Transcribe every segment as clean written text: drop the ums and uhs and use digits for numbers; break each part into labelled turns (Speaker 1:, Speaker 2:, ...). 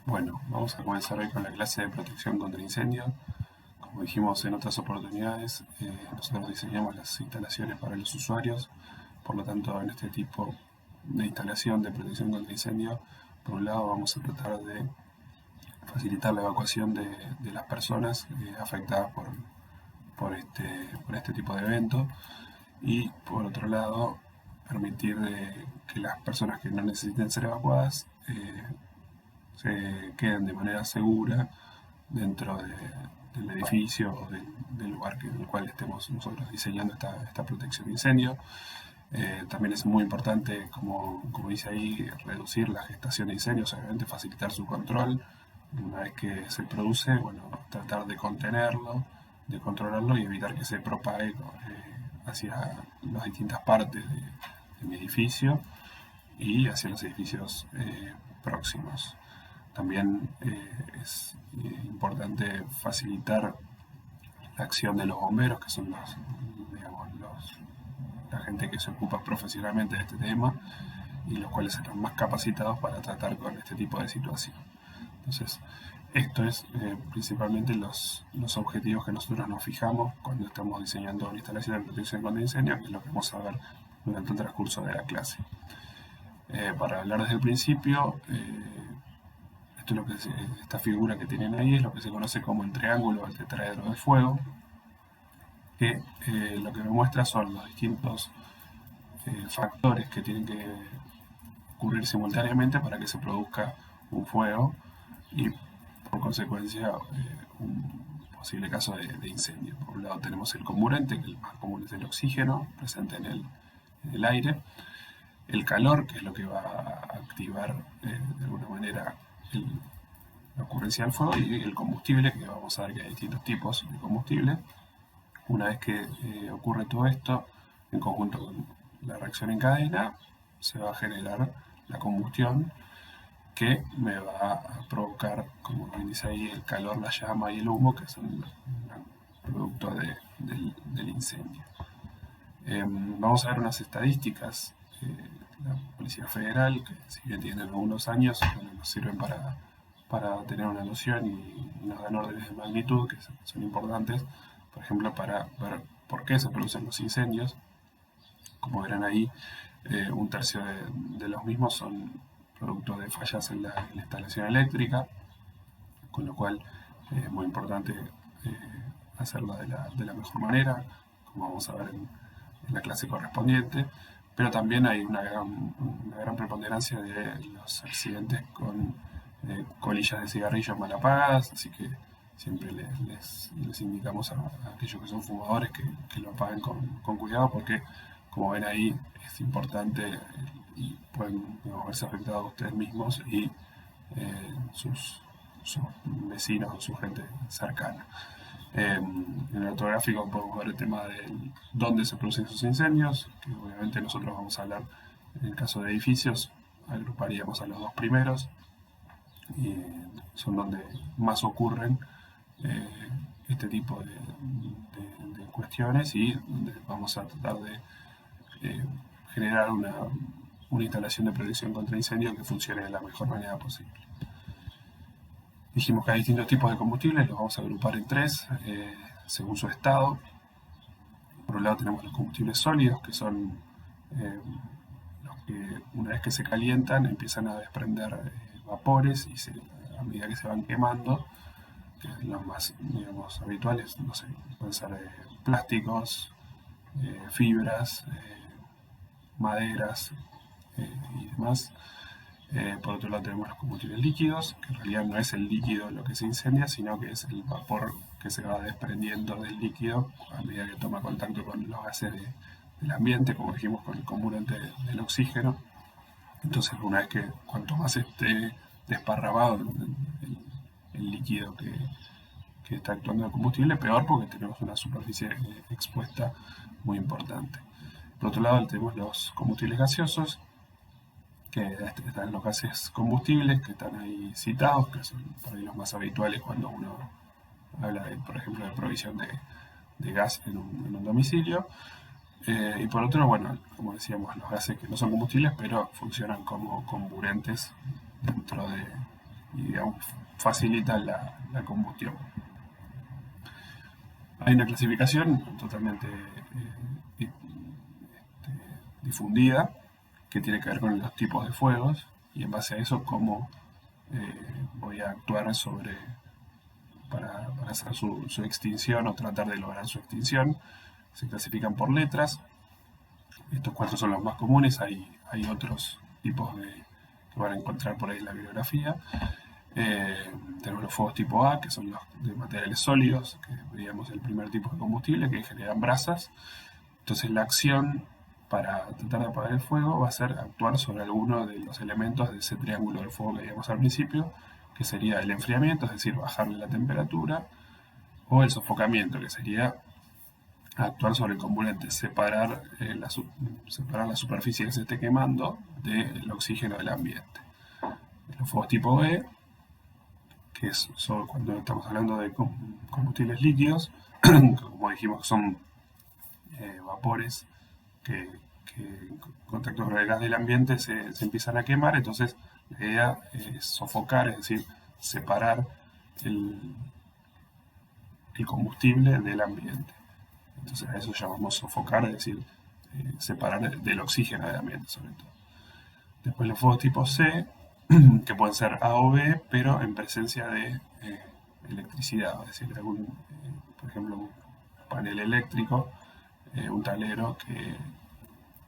Speaker 1: Bueno, vamos a comenzar hoy con la clase de protección contra incendio. Como dijimos en otras oportunidades, nosotros diseñamos las instalaciones para los usuarios. Por lo tanto, en este tipo de instalación de protección contra incendio, por un lado vamos a tratar de facilitar la evacuación de las personas afectadas por este tipo de evento, y por otro lado permitir que las personas que no necesiten ser evacuadas se queden de manera segura dentro del edificio o del lugar en el cual estemos nosotros diseñando esta protección de incendio. También es muy importante, como dice ahí, reducir la gestación de incendios, obviamente facilitar su control. Una vez que se produce, bueno, tratar de contenerlo, de controlarlo y evitar que se propague hacia las distintas partes de mi edificio y hacia los edificios próximos. También es importante facilitar la acción de los bomberos, que son la gente que se ocupa profesionalmente de este tema y los cuales están más capacitados para tratar con este tipo de situación. Entonces, esto es principalmente los objetivos que nosotros nos fijamos cuando estamos diseñando una instalación de protección contra incendio, que es lo que vamos a ver durante el transcurso de la clase. Para hablar desde el principio, esto es lo que esta figura que tienen ahí es lo que se conoce como el triángulo del tetraedro de fuego, que lo que me muestra son los distintos factores que tienen que ocurrir simultáneamente para que se produzca un fuego y por consecuencia un posible caso de incendio. Por un lado tenemos el comburente, que el más común es el oxígeno presente en el aire, el calor, que es lo que va a activar de alguna manera la ocurrencia del fuego, y el combustible, que vamos a ver que hay distintos tipos de combustible. Una vez que ocurre todo esto, en conjunto con la reacción en cadena, se va a generar la combustión, que me va a provocar, como bien dice ahí, el calor, la llama y el humo, que son el producto del incendio. Vamos a ver unas estadísticas. La Policía Federal, que si bien tienen algunos años, bueno, nos sirven para tener una noción y nos dan órdenes de magnitud que son importantes, por ejemplo, para ver por qué se producen los incendios. Como verán ahí, un tercio de los mismos son producto de fallas en la instalación eléctrica, con lo cual es muy importante hacerlo de la mejor manera, como vamos a ver en la clase correspondiente. Pero también hay una gran preponderancia de los accidentes con colillas de cigarrillos mal apagadas, así que siempre les indicamos a aquellos que son fumadores que lo apaguen con cuidado, porque como ven ahí es importante y pueden verse afectados ustedes mismos y sus vecinos o su gente cercana. En el otro gráfico podemos ver el tema de dónde se producen esos incendios, que obviamente nosotros vamos a hablar, en el caso de edificios, agruparíamos a los dos primeros, y son donde más ocurren este tipo de cuestiones, y donde vamos a tratar de generar una instalación de protección contra incendio que funcione de la mejor manera posible. Dijimos que hay distintos tipos de combustibles, los vamos a agrupar en tres, según su estado. Por un lado tenemos los combustibles sólidos, que son los que una vez que se calientan empiezan a desprender vapores, y a medida que se van quemando, que los más habituales, no sé, pueden ser plásticos, fibras, maderas y demás. Por otro lado tenemos los combustibles líquidos, que en realidad no es el líquido lo que se incendia, sino que es el vapor que se va desprendiendo del líquido a medida que toma contacto con los gases del ambiente, como dijimos con el comburente del oxígeno. Entonces, una vez que cuanto más esté desparramado el líquido que está actuando de combustible, peor, porque tenemos una superficie expuesta muy importante. Por otro lado tenemos los combustibles gaseosos, que están los gases combustibles que están ahí citados, que son por ahí los más habituales cuando uno habla, por ejemplo, de provisión de gas en un domicilio. Y por otro, bueno, como decíamos, los gases que no son combustibles, pero funcionan como comburentes dentro y digamos, facilitan la combustión. Hay una clasificación totalmente difundida que tiene que ver con los tipos de fuegos y en base a eso cómo voy a actuar para hacer su extinción o tratar de lograr su extinción. Se clasifican por letras. Estos 4 son los más comunes. Hay otros tipos que van a encontrar por ahí en la bibliografía. Tenemos los fuegos tipo A, que son los de materiales sólidos, que veíamos el primer tipo de combustible, que generan brasas. Entonces la acción para tratar de apagar el fuego va a ser actuar sobre alguno de los elementos de ese triángulo del fuego que veíamos al principio, que sería el enfriamiento, es decir, bajarle la temperatura, o el sofocamiento, que sería actuar sobre el componente, separar la superficie que se esté quemando del oxígeno del ambiente. Los fuegos tipo B, que es cuando estamos hablando de combustibles líquidos, como dijimos, son vapores que en contacto con el gas del ambiente se empiezan a quemar. Entonces la idea es sofocar, es decir, separar el combustible del ambiente. Entonces a eso llamamos sofocar, es decir, separar del oxígeno del ambiente sobre todo. Después los fuegos tipo C, que pueden ser A o B, pero en presencia de electricidad, es decir, por ejemplo, un panel eléctrico, un tablero que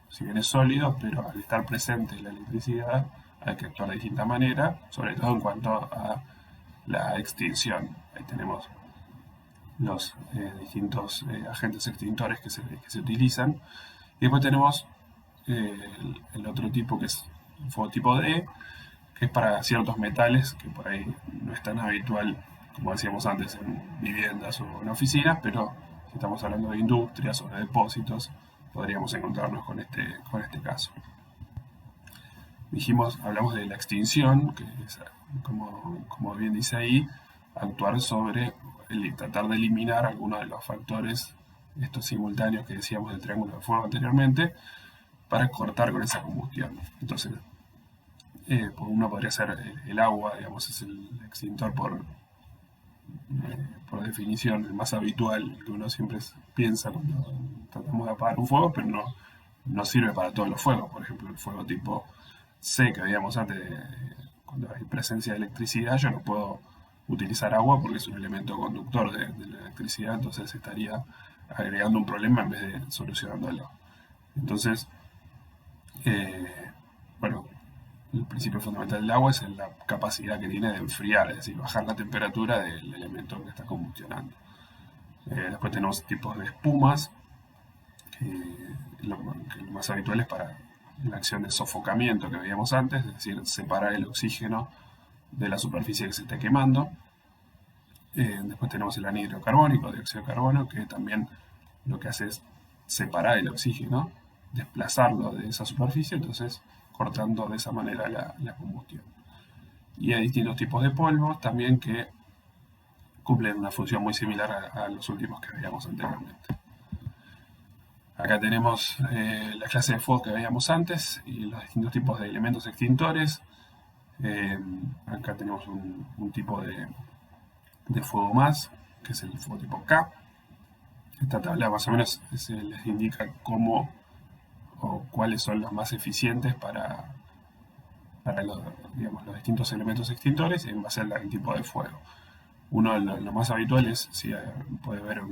Speaker 1: si bien es sólido, pero al estar presente la electricidad hay que actuar de distinta manera, sobre todo en cuanto a la extinción. Ahí tenemos los distintos agentes extintores que se utilizan. Y después tenemos el otro tipo, que es el fuego tipo D, que es para ciertos metales que por ahí no es tan habitual, como decíamos antes, en viviendas o en oficinas, pero si estamos hablando de industrias o de depósitos, podríamos encontrarnos con este caso. Hablamos de la extinción, que es, como bien dice ahí, actuar sobre tratar de eliminar algunos de los factores estos simultáneos que decíamos del triángulo de fuego anteriormente, para cortar con esa combustión. Entonces, uno podría ser el agua, digamos, es el extintor por definición, el más habitual, que uno siempre piensa cuando tratamos de apagar un fuego, pero no sirve para todos los fuegos. Por ejemplo, el fuego tipo C que veíamos antes, cuando hay presencia de electricidad, yo no puedo utilizar agua porque es un elemento conductor de la electricidad, entonces estaría agregando un problema en vez de solucionándolo. Entonces, el principio fundamental del agua es la capacidad que tiene de enfriar, es decir, bajar la temperatura del elemento que está combustionando. Después tenemos tipos de espumas, que lo más habitual es para la acción de sofocamiento que veíamos antes, es decir, separar el oxígeno de la superficie que se esté quemando. Después tenemos el anhídrido carbónico, dióxido de carbono, que también lo que hace es separar el oxígeno, desplazarlo de esa superficie, entonces cortando de esa manera la combustión. Y hay distintos tipos de polvos también que cumplen una función muy similar a los últimos que veíamos anteriormente. Acá tenemos la clase de fuego que veíamos antes y los distintos tipos de elementos extintores. Acá tenemos un tipo de fuego más, que es el fuego tipo K. Esta tabla más o menos les indica cómo o cuáles son los más eficientes para los distintos elementos extintores en base al tipo de fuego. Uno de los más habituales, si puede ver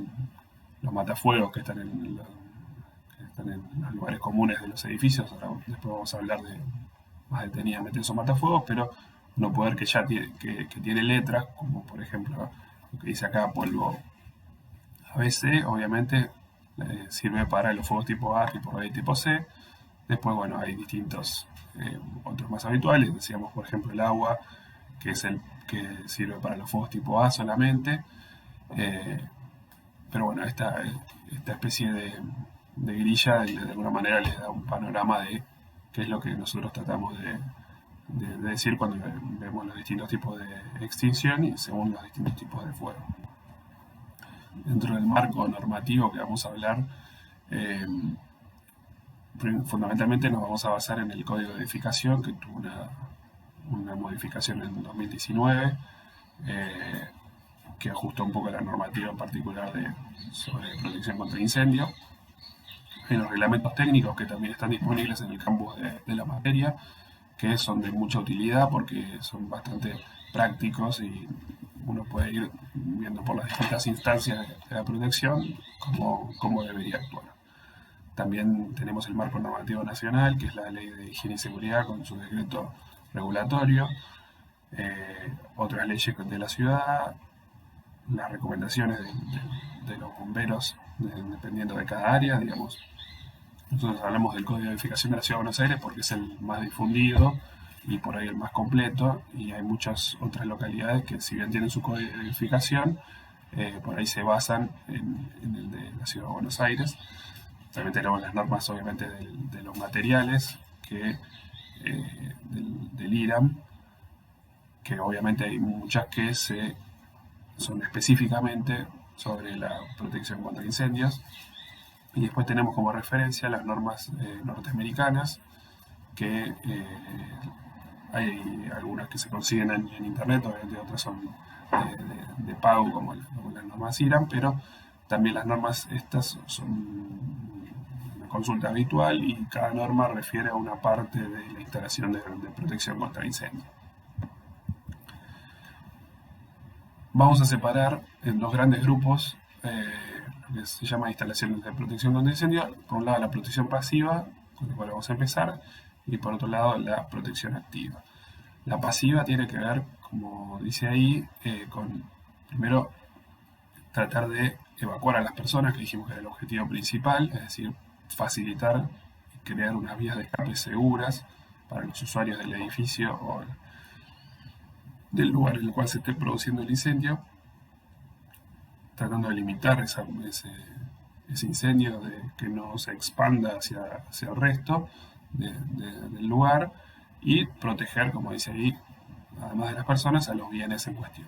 Speaker 1: los matafuegos que están en los lugares comunes de los edificios. Ahora, después vamos a hablar más detenidamente de esos matafuegos, pero uno puede ver que ya tiene letras, como por ejemplo lo que dice acá, polvo ABC, obviamente sirve para los fuegos tipo A, tipo B y tipo C. Después, hay distintos otros más habituales. Decíamos, por ejemplo, el agua, que es el que sirve para los fuegos tipo A solamente. Pero esta especie de grilla de alguna manera les da un panorama de qué es lo que nosotros tratamos de decir cuando vemos los distintos tipos de extinción y según los distintos tipos de fuego. Dentro del marco normativo que vamos a hablar, fundamentalmente nos vamos a basar en el Código de Edificación, que tuvo una modificación en 2019 que ajustó un poco la normativa en particular sobre protección contra incendio. Hay los reglamentos técnicos que también están disponibles en el campus de la materia, que son de mucha utilidad porque son bastante prácticos y uno puede ir viendo por las distintas instancias de la protección cómo debería actuar. También tenemos el marco normativo nacional, que es la Ley de Higiene y Seguridad con su decreto regulatorio, otras leyes de la ciudad, las recomendaciones de los bomberos, dependiendo de cada área, digamos. Nosotros hablamos del Código de Edificación de la Ciudad de Buenos Aires porque es el más difundido y por ahí el más completo, y hay muchas otras localidades que, si bien tienen su Código de Edificación, por ahí se basan en el de la Ciudad de Buenos Aires. También tenemos las normas, obviamente, de los materiales, del IRAM, que obviamente hay muchas que son específicamente sobre la protección contra incendios. Y después tenemos como referencia las normas norteamericanas, que hay algunas que se consiguen en internet, obviamente otras son de pago como las normas IRAM, pero también las normas estas son una consulta habitual y cada norma refiere a una parte de la instalación de protección contra incendio. Vamos a separar en dos grandes grupos lo que se llama instalaciones de protección contra incendio. Por un lado, la protección pasiva, con la cual vamos a empezar, y por otro lado, la protección activa. La pasiva tiene que ver, como dice ahí, con primero tratar de evacuar a las personas, que dijimos que era el objetivo principal, es decir, facilitar y crear unas vías de escape seguras para los usuarios del edificio o del lugar en el cual se esté produciendo el incendio, tratando de limitar ese incendio, de que no se expanda hacia el resto del lugar, y proteger, como dice ahí, además de las personas, a los bienes en cuestión.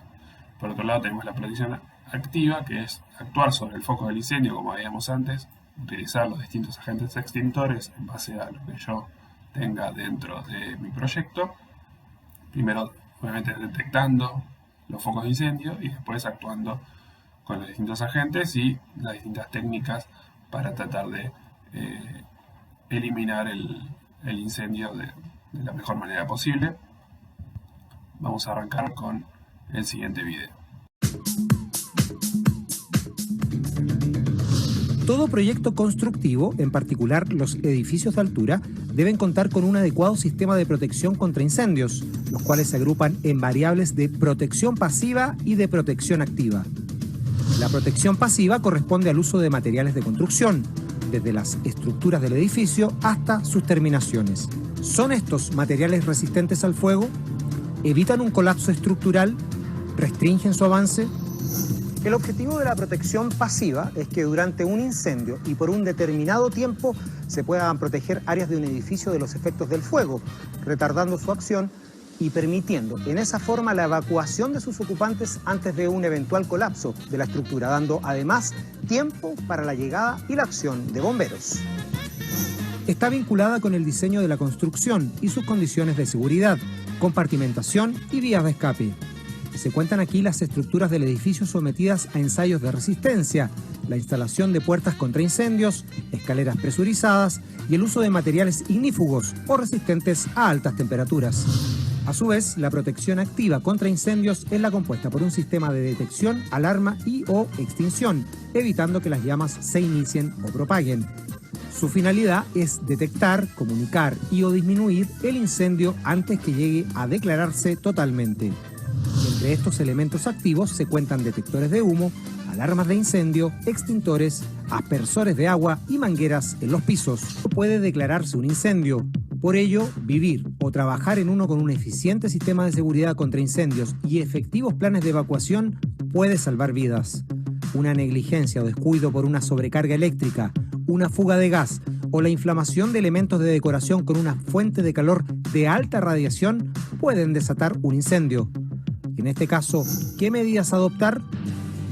Speaker 1: Por otro lado, tenemos la protección activa, que es actuar sobre el foco del incendio, como veíamos antes, utilizar los distintos agentes extintores en base a lo que yo tenga dentro de mi proyecto. Primero, obviamente, detectando los focos de incendio y después actuando con los distintos agentes y las distintas técnicas para tratar de eliminar el incendio de la mejor manera posible. Vamos a arrancar con el siguiente video.
Speaker 2: Todo proyecto constructivo, en particular los edificios de altura, deben contar con un adecuado sistema de protección contra incendios, los cuales se agrupan en variables de protección pasiva y de protección activa. La protección pasiva corresponde al uso de materiales de construcción, desde las estructuras del edificio hasta sus terminaciones. ¿Son estos materiales resistentes al fuego? ¿Evitan un colapso estructural? ¿Restringen su avance? El objetivo de la protección pasiva es que durante un incendio y por un determinado tiempo se puedan proteger áreas de un edificio de los efectos del fuego, retardando su acción y permitiendo en esa forma la evacuación de sus ocupantes antes de un eventual colapso de la estructura, dando además tiempo para la llegada y la acción de bomberos. Está vinculada con el diseño de la construcción y sus condiciones de seguridad, compartimentación y vías de escape. Se cuentan aquí las estructuras del edificio sometidas a ensayos de resistencia, la instalación de puertas contra incendios, escaleras presurizadas y el uso de materiales ignífugos o resistentes a altas temperaturas. A su vez, la protección activa contra incendios es la compuesta por un sistema de detección, alarma y/o extinción, evitando que las llamas se inicien o propaguen. Su finalidad es detectar, comunicar y/o disminuir el incendio antes que llegue a declararse totalmente. Entre estos elementos activos se cuentan detectores de humo, alarmas de incendio, extintores, aspersores de agua y mangueras en los pisos. Puede declararse un incendio. Por ello, vivir o trabajar en uno con un eficiente sistema de seguridad contra incendios y efectivos planes de evacuación puede salvar vidas. Una negligencia o descuido por una sobrecarga eléctrica, una fuga de gas o la inflamación de elementos de decoración con una fuente de calor de alta radiación pueden desatar un incendio. En este caso, ¿qué medidas adoptar?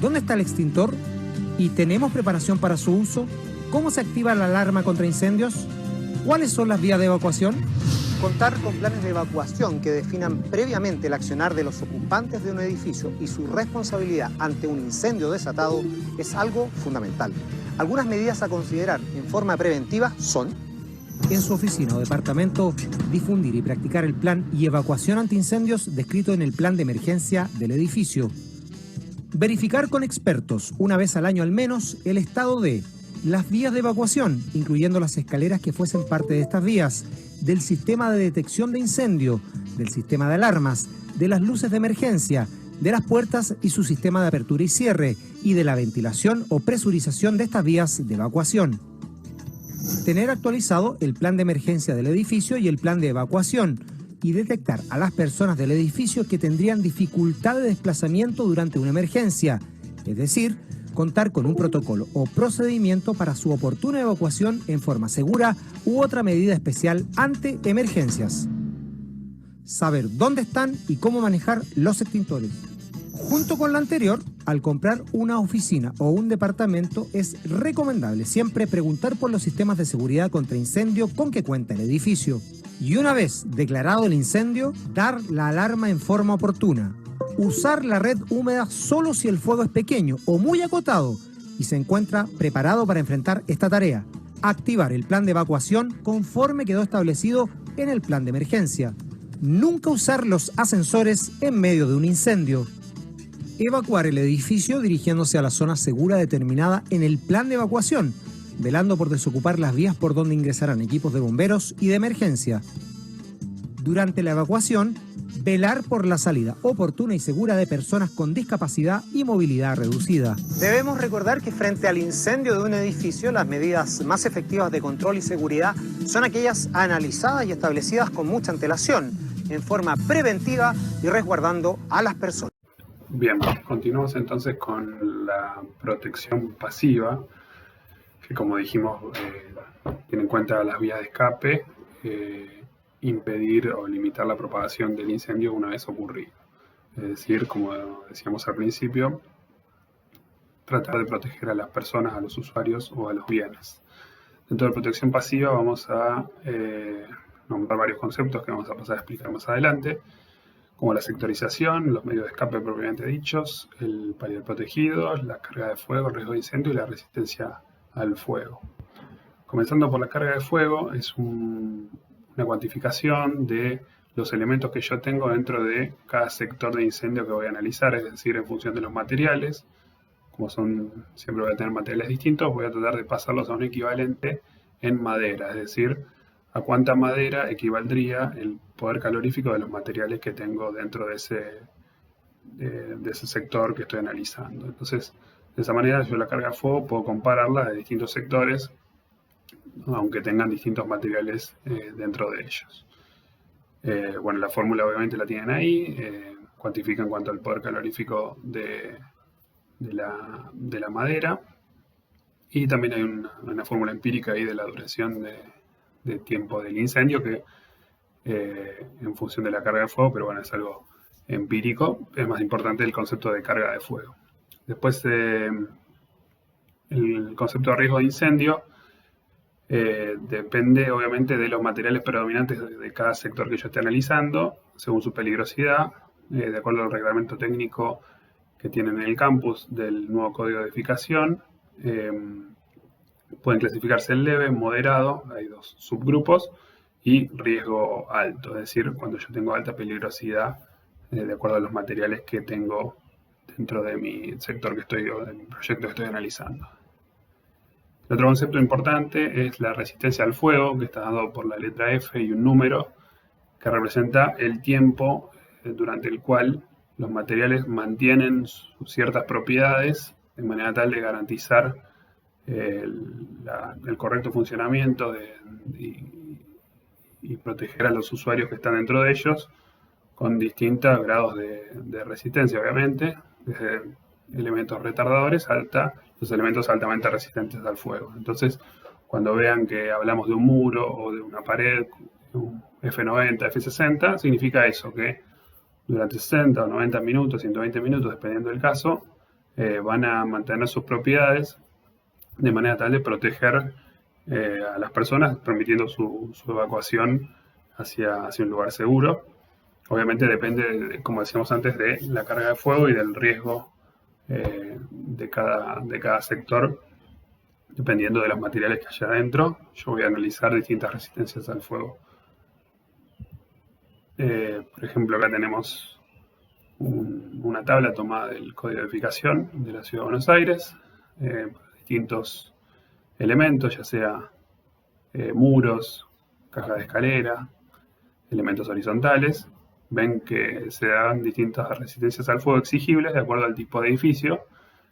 Speaker 2: ¿Dónde está el extintor? ¿Y tenemos preparación para su uso? ¿Cómo se activa la alarma contra incendios? ¿Cuáles son las vías de evacuación? Contar con planes de evacuación que definan previamente el accionar de los ocupantes de un edificio y su responsabilidad ante un incendio desatado es algo fundamental. Algunas medidas a considerar en forma preventiva son: en su oficina o departamento, difundir y practicar el plan y evacuación antiincendios descrito en el plan de emergencia del edificio. Verificar con expertos, una vez al año al menos, el estado de las vías de evacuación, incluyendo las escaleras que fuesen parte de estas vías, del sistema de detección de incendio, del sistema de alarmas, de las luces de emergencia, de las puertas y su sistema de apertura y cierre, y de la ventilación o presurización de estas vías de evacuación. Tener actualizado el plan de emergencia del edificio y el plan de evacuación, y detectar a las personas del edificio que tendrían dificultad de desplazamiento durante una emergencia, es decir, contar con un protocolo o procedimiento para su oportuna evacuación en forma segura u otra medida especial ante emergencias. Saber dónde están y cómo manejar los extintores. Junto con lo anterior, al comprar una oficina o un departamento es recomendable siempre preguntar por los sistemas de seguridad contra incendio con que cuenta el edificio. Y una vez declarado el incendio, dar la alarma en forma oportuna. Usar la red húmeda solo si el fuego es pequeño o muy acotado y se encuentra preparado para enfrentar esta tarea. Activar el plan de evacuación conforme quedó establecido en el plan de emergencia. Nunca usar los ascensores en medio de un incendio. Evacuar el edificio dirigiéndose a la zona segura determinada en el plan de evacuación, velando por desocupar las vías por donde ingresarán equipos de bomberos y de emergencia. Durante la evacuación, velar por la salida oportuna y segura de personas con discapacidad y movilidad reducida. Debemos recordar que frente al incendio de un edificio, las medidas más efectivas de control y seguridad son aquellas analizadas y establecidas con mucha antelación, en forma preventiva y resguardando a las personas.
Speaker 1: Bien, continuamos entonces con la protección pasiva, que como dijimos, tiene en cuenta las vías de escape, impedir o limitar la propagación del incendio una vez ocurrido. Es decir, como decíamos al principio, tratar de proteger a las personas, a los usuarios o a los bienes. Dentro de protección pasiva vamos a nombrar varios conceptos que vamos a pasar a explicar más adelante, como la sectorización, los medios de escape propiamente dichos, el palier protegido, la carga de fuego, el riesgo de incendio y la resistencia al fuego. Comenzando por la carga de fuego, es una cuantificación de los elementos que yo tengo dentro de cada sector de incendio que voy a analizar, es decir, en función de los materiales. Como siempre voy a tener materiales distintos, voy a tratar de pasarlos a un equivalente en madera, es decir, a cuánta madera equivaldría el poder calorífico de los materiales que tengo dentro de ese sector que estoy analizando. Entonces, de esa manera yo la carga de fuego puedo compararla de distintos sectores, aunque tengan distintos materiales dentro de ellos. Bueno, la fórmula obviamente la tienen ahí, cuantifica en cuanto al poder calorífico de la madera, y también hay una fórmula empírica ahí de la duración de tiempo del incendio que en función de la carga de fuego, pero bueno, es algo empírico. Es más importante el concepto de carga de fuego. Después el concepto de riesgo de incendio depende obviamente de los materiales predominantes de cada sector que yo esté analizando, según su peligrosidad, de acuerdo al reglamento técnico que tienen en el campus del nuevo código de edificación. Pueden clasificarse en leve, moderado, hay dos subgrupos, y riesgo alto, es decir, cuando yo tengo alta peligrosidad de acuerdo a los materiales que tengo dentro de mi sector de mi proyecto que estoy analizando. El otro concepto importante es la resistencia al fuego, que está dado por la letra F y un número que representa el tiempo durante el cual los materiales mantienen ciertas propiedades de manera tal de garantizar el correcto funcionamiento y proteger a los usuarios que están dentro de ellos con distintos grados de resistencia, obviamente, desde elementos retardadores hasta los elementos altamente resistentes al fuego. Entonces, cuando vean que hablamos de un muro o de una pared, un F90, F60, significa eso, que durante 60 o 90 minutos, 120 minutos, dependiendo del caso, van a mantener sus propiedades de manera tal de proteger a las personas, permitiendo su evacuación hacia un lugar seguro. Obviamente depende, como decíamos antes, de la carga de fuego y del riesgo de cada sector, dependiendo de los materiales que haya adentro. Yo voy a analizar distintas resistencias al fuego. Por ejemplo, acá tenemos una tabla tomada del Código de Edificación de la Ciudad de Buenos Aires, distintos elementos, ya sea muros, caja de escalera, elementos horizontales. Ven que se dan distintas resistencias al fuego exigibles de acuerdo al tipo de edificio,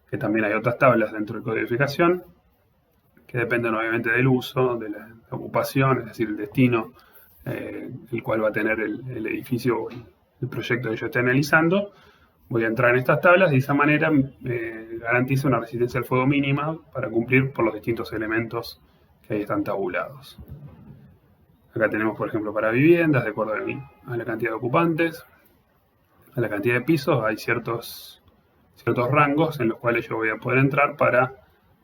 Speaker 1: que también hay otras tablas dentro del Código de Edificación, que dependen obviamente del uso, de la ocupación, es decir, el destino el cual va a tener el edificio o el proyecto que yo esté analizando. Voy a entrar en estas tablas y de esa manera garantizo una resistencia al fuego mínima para cumplir por los distintos elementos que ahí están tabulados. Acá tenemos, por ejemplo, para viviendas, de acuerdo a la cantidad de ocupantes, a la cantidad de pisos, hay ciertos rangos en los cuales yo voy a poder entrar para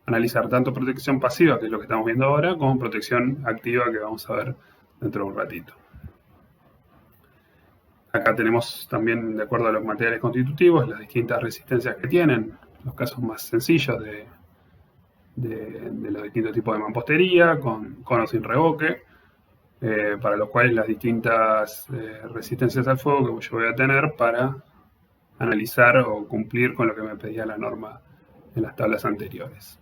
Speaker 1: analizar tanto protección pasiva, que es lo que estamos viendo ahora, como protección activa, que vamos a ver dentro de un ratito. Acá tenemos también, de acuerdo a los materiales constitutivos, las distintas resistencias que tienen, los casos más sencillos de los distintos tipos de mampostería, con o sin revoque, para los cuales las distintas resistencias al fuego que yo voy a tener para analizar o cumplir con lo que me pedía la norma en las tablas anteriores.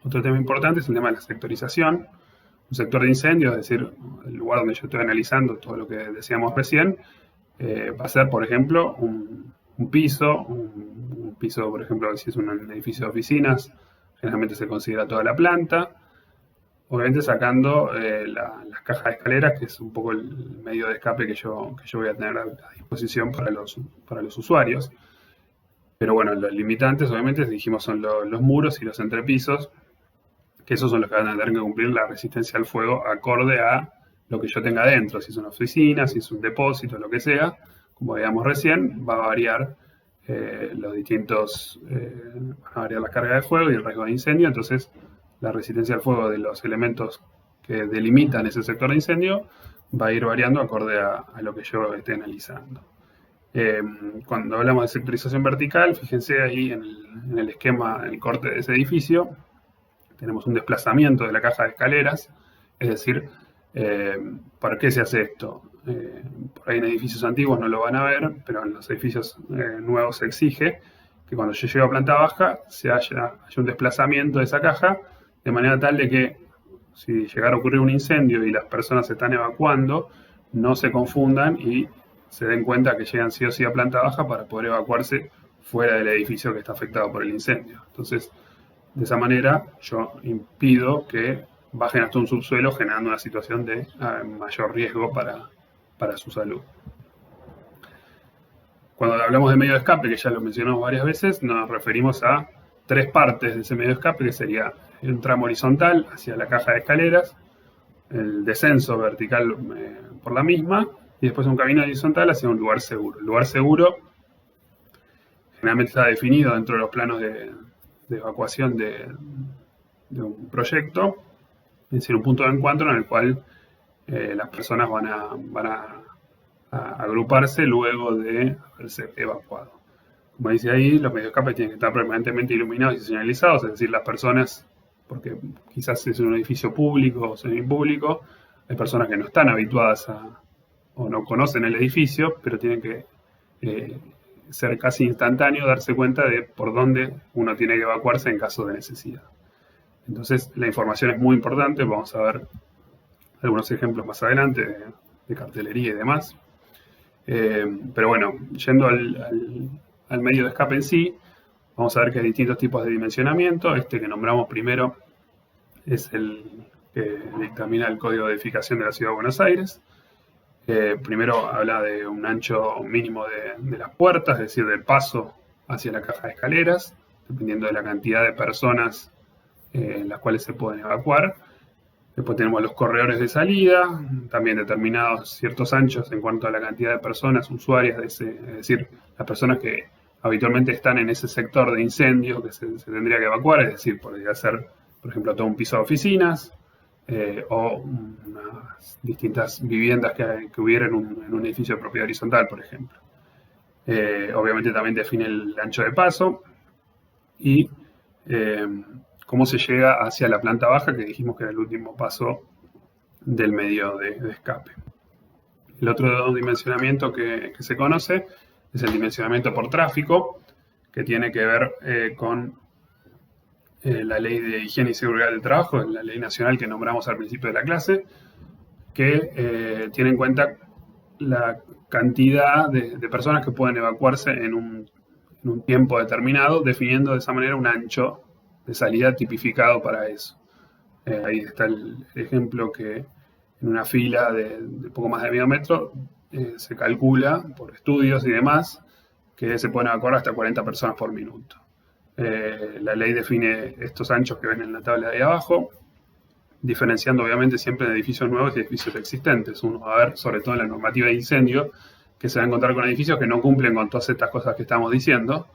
Speaker 1: Otro tema importante es el tema de la sectorización. Un sector de incendio, es decir, el lugar donde yo estoy analizando todo lo que decíamos recién, va a ser, por ejemplo, un piso, por ejemplo, si es un edificio de oficinas, generalmente se considera toda la planta, obviamente sacando las cajas de escaleras, que es un poco el medio de escape que yo voy a tener a disposición para los usuarios. Pero bueno, los limitantes, obviamente, dijimos, son los muros y los entrepisos, que esos son los que van a tener que cumplir la resistencia al fuego acorde a lo que yo tenga dentro. Si es una oficina, si es un depósito, lo que sea, como veíamos recién, va a variar van a variar la carga de fuego y el riesgo de incendio. Entonces, la resistencia al fuego de los elementos que delimitan ese sector de incendio va a ir variando acorde a lo que yo esté analizando. Cuando hablamos de sectorización vertical, fíjense ahí en el esquema, en el corte de ese edificio, tenemos un desplazamiento de la caja de escaleras, es decir, ¿para qué se hace esto? Por ahí en edificios antiguos no lo van a ver, pero en los edificios nuevos se exige que cuando yo llego a planta baja haya un desplazamiento de esa caja, de manera tal de que si llegara a ocurrir un incendio y las personas se están evacuando, no se confundan y se den cuenta que llegan sí o sí a planta baja para poder evacuarse fuera del edificio que está afectado por el incendio. Entonces, de esa manera yo impido que bajen hasta un subsuelo, generando una situación de mayor riesgo para su salud. Cuando hablamos de medio de escape, que ya lo mencionamos varias veces, nos referimos a tres partes de ese medio de escape, que sería un tramo horizontal hacia la caja de escaleras, el descenso vertical por la misma, y después un camino horizontal hacia un lugar seguro. El lugar seguro generalmente está definido dentro de los planos de evacuación de un proyecto, es decir, un punto de encuentro en el cual las personas van a agruparse luego de haberse evacuado. Como dice ahí, los medios de escape tienen que estar permanentemente iluminados y señalizados, es decir, las personas, porque quizás es un edificio público o semipúblico, hay personas que no están habituadas o no conocen el edificio, pero tienen que ser casi instantáneo, darse cuenta de por dónde uno tiene que evacuarse en caso de necesidad. Entonces, la información es muy importante, vamos a ver algunos ejemplos más adelante de cartelería y demás. Pero bueno, yendo al medio de escape en sí, vamos a ver que hay distintos tipos de dimensionamiento. Este que nombramos primero es el que dictamina el Código de Edificación de la Ciudad de Buenos Aires. Primero habla de un ancho mínimo de las puertas, es decir, del paso hacia la caja de escaleras, dependiendo de la cantidad de personas en las cuales se pueden evacuar. Después tenemos los corredores de salida, también determinados ciertos anchos en cuanto a la cantidad de personas usuarias, es decir, las personas que habitualmente están en ese sector de incendio que se tendría que evacuar, es decir, podría ser, por ejemplo, todo un piso de oficinas, o unas distintas viviendas que hubiera en un edificio de propiedad horizontal, por ejemplo. Obviamente también define el ancho de paso y cómo se llega hacia la planta baja, que dijimos que era el último paso del medio de escape. El otro dimensionamiento que se conoce es el dimensionamiento por tráfico, que tiene que ver con la Ley de Higiene y Seguridad del Trabajo, la ley nacional que nombramos al principio de la clase, que tiene en cuenta la cantidad de personas que pueden evacuarse en un tiempo determinado, definiendo de esa manera un ancho de salida tipificado para eso. Ahí está el ejemplo que en una fila de poco más de medio metro se calcula por estudios y demás que se pueden evacuar hasta 40 personas por minuto. La ley define estos anchos que ven en la tabla de ahí abajo, diferenciando obviamente siempre de edificios nuevos y edificios existentes. Uno va a ver, sobre todo en la normativa de incendio, que se va a encontrar con edificios que no cumplen con todas estas cosas que estamos diciendo,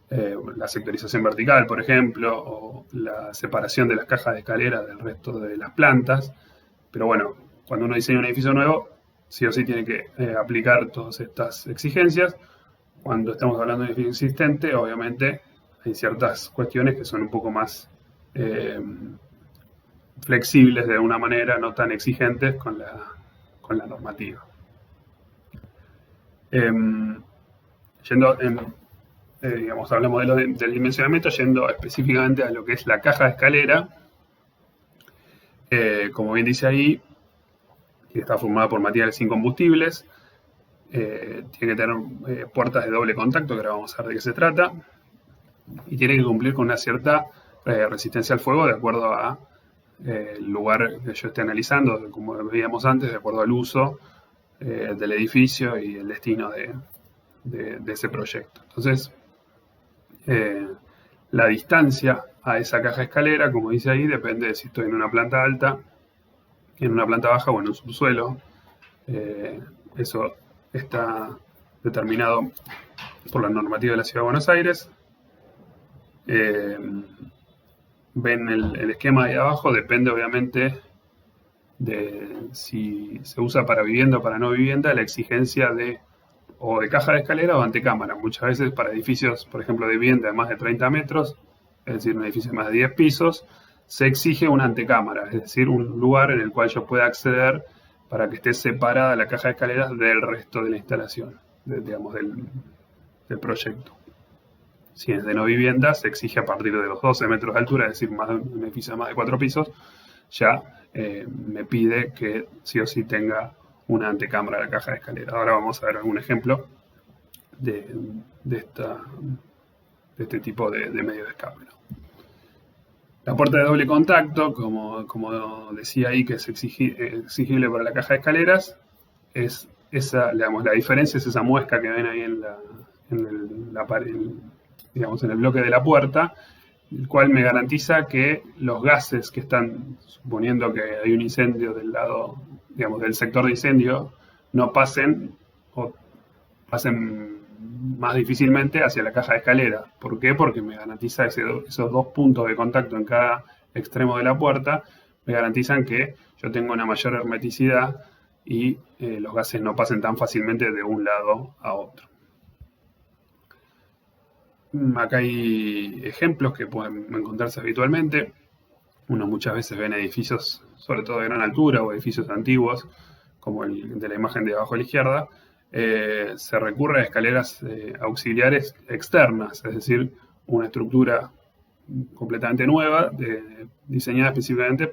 Speaker 1: la sectorización vertical, por ejemplo, o la separación de las cajas de escalera del resto de las plantas. Pero bueno, cuando uno diseña un edificio nuevo, sí o sí tiene que aplicar todas estas exigencias. Cuando estamos hablando de un edificio existente, obviamente hay ciertas cuestiones que son un poco más flexibles de alguna manera, no tan exigentes con la normativa. Hablamos del dimensionamiento, yendo específicamente a lo que es la caja de escalera. Como bien dice ahí, está formada por materiales sin combustibles, tiene que tener puertas de doble contacto, que ahora vamos a ver de qué se trata, y tiene que cumplir con una cierta resistencia al fuego de acuerdo a el lugar que yo esté analizando, como veíamos antes, de acuerdo al uso del edificio y el destino de ese proyecto. Entonces, la distancia a esa caja escalera, como dice ahí, depende de si estoy en una planta alta, en una planta baja o en un subsuelo. Eso está determinado por la normativa de la Ciudad de Buenos Aires. Ven el esquema ahí abajo, depende obviamente de si se usa para vivienda o para no vivienda, la exigencia o de caja de escalera o antecámara. Muchas veces para edificios, por ejemplo, de vivienda de más de 30 metros, es decir, un edificio de más de 10 pisos, se exige una antecámara, es decir, un lugar en el cual yo pueda acceder para que esté separada la caja de escaleras del resto de la instalación, del proyecto. Si es de no vivienda, se exige a partir de los 12 metros de altura, es decir, un edificio de más de 4 pisos, ya me pide que sí o sí tenga una antecámara de la caja de escalera. Ahora vamos a ver algún ejemplo de este tipo de medio de escape, ¿no? La puerta de doble contacto, como decía ahí, que es exigible para la caja de escaleras, es esa, la diferencia es esa muesca que ven ahí en el bloque de la puerta, el cual me garantiza que los gases que están, suponiendo que hay un incendio del lado, del sector de incendio, no pasen o pasen más difícilmente hacia la caja de escalera. ¿Por qué? Porque me garantiza esos dos puntos de contacto en cada extremo de la puerta, me garantizan que yo tengo una mayor hermeticidad y los gases no pasen tan fácilmente de un lado a otro. Acá hay ejemplos que pueden encontrarse habitualmente. Uno muchas veces ve en edificios, sobre todo de gran altura, o edificios antiguos, como el de la imagen de abajo a la izquierda, se recurre a escaleras auxiliares externas, es decir, una estructura completamente nueva, diseñada específicamente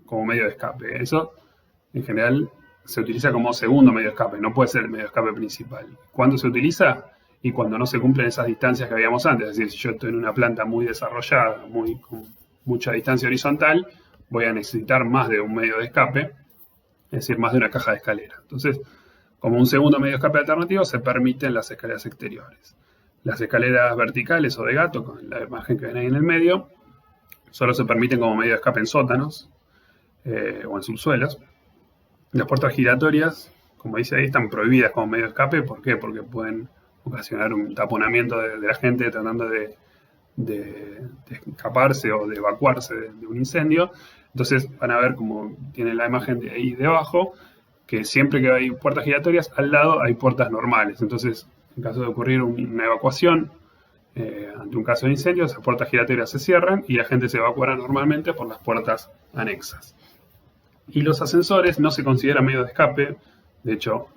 Speaker 1: como medio de escape. Eso, en general, se utiliza como segundo medio de escape, no puede ser el medio de escape principal. ¿Cuándo se utiliza? Y cuando no se cumplen esas distancias que habíamos antes, es decir, si yo estoy en una planta muy desarrollada, con mucha distancia horizontal, voy a necesitar más de un medio de escape, es decir, más de una caja de escalera. Entonces, como un segundo medio de escape alternativo, se permiten las escaleras exteriores. Las escaleras verticales o de gato, con la imagen que ven ahí en el medio, solo se permiten como medio de escape en sótanos o en subsuelos. Las puertas giratorias, como dice ahí, están prohibidas como medio de escape. ¿Por qué? Porque pueden ocasionar un taponamiento de la gente tratando de de escaparse o de evacuarse de un incendio. Entonces van a ver, como tiene la imagen de ahí debajo, que siempre que hay puertas giratorias, al lado hay puertas normales. Entonces, en caso de ocurrir una evacuación ante un caso de incendio, esas puertas giratorias se cierran y la gente se evacuará normalmente por las puertas anexas. Y los ascensores no se consideran medio de escape. De hecho,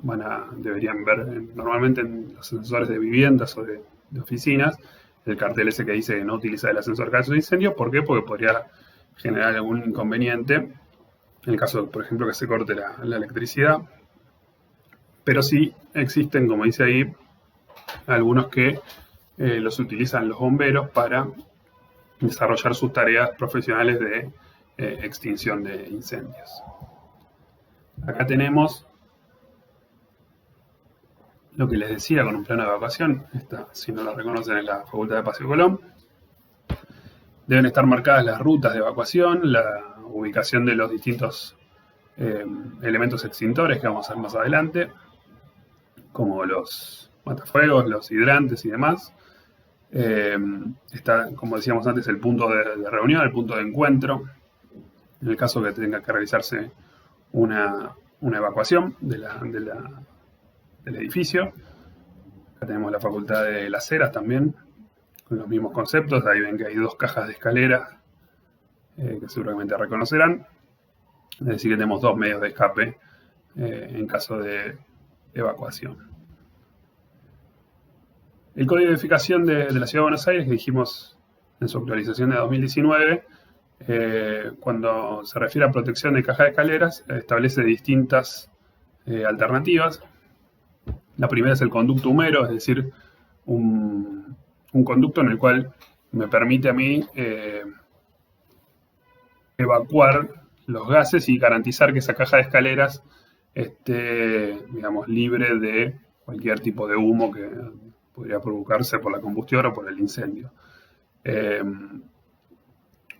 Speaker 1: deberían ver normalmente en los ascensores de viviendas o de oficinas el cartel ese que dice que no utiliza el ascensor en caso de incendio. ¿Por qué? Porque podría generar algún inconveniente en el caso, por ejemplo, que se corte la electricidad. Pero sí existen, como dice ahí, algunos que los utilizan los bomberos para desarrollar sus tareas profesionales de extinción de incendios. Acá tenemos lo que les decía con un plano de evacuación. Esta, si no la reconocen, es la Facultad de Paseo Colón. Deben estar marcadas las rutas de evacuación, la ubicación de los distintos elementos extintores que vamos a ver más adelante, como los matafuegos, los hidrantes y demás. Está, como decíamos antes, el punto de reunión, el punto de encuentro, en el caso que tenga que realizarse una evacuación del edificio. Acá tenemos la Facultad de Las Heras también, con los mismos conceptos. Ahí ven que hay dos cajas de escalera que seguramente reconocerán. Es decir, que tenemos dos medios de escape en caso de evacuación. El Código de Edificación de la Ciudad de Buenos Aires, que dijimos en su actualización de 2019, cuando se refiere a protección de caja de escaleras, establece distintas alternativas. La primera es el conducto humero, es decir, un conducto en el cual me permite a mí evacuar los gases y garantizar que esa caja de escaleras esté, digamos, libre de cualquier tipo de humo que podría provocarse por la combustión o por el incendio.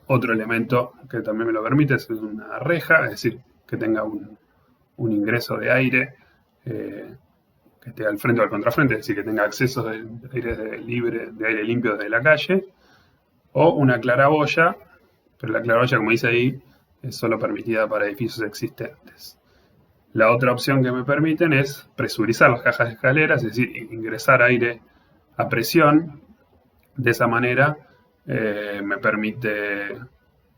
Speaker 1: Otro elemento que también me lo permite es una reja, es decir, que tenga un ingreso de aire que esté al frente o al contrafrente, es decir, que tenga acceso de aire libre, de aire limpio desde la calle, o una claraboya, pero la claraboya, como dice ahí, es solo permitida para edificios existentes. La otra opción que me permiten es presurizar las cajas de escaleras, es decir, ingresar aire a presión. De esa manera me permite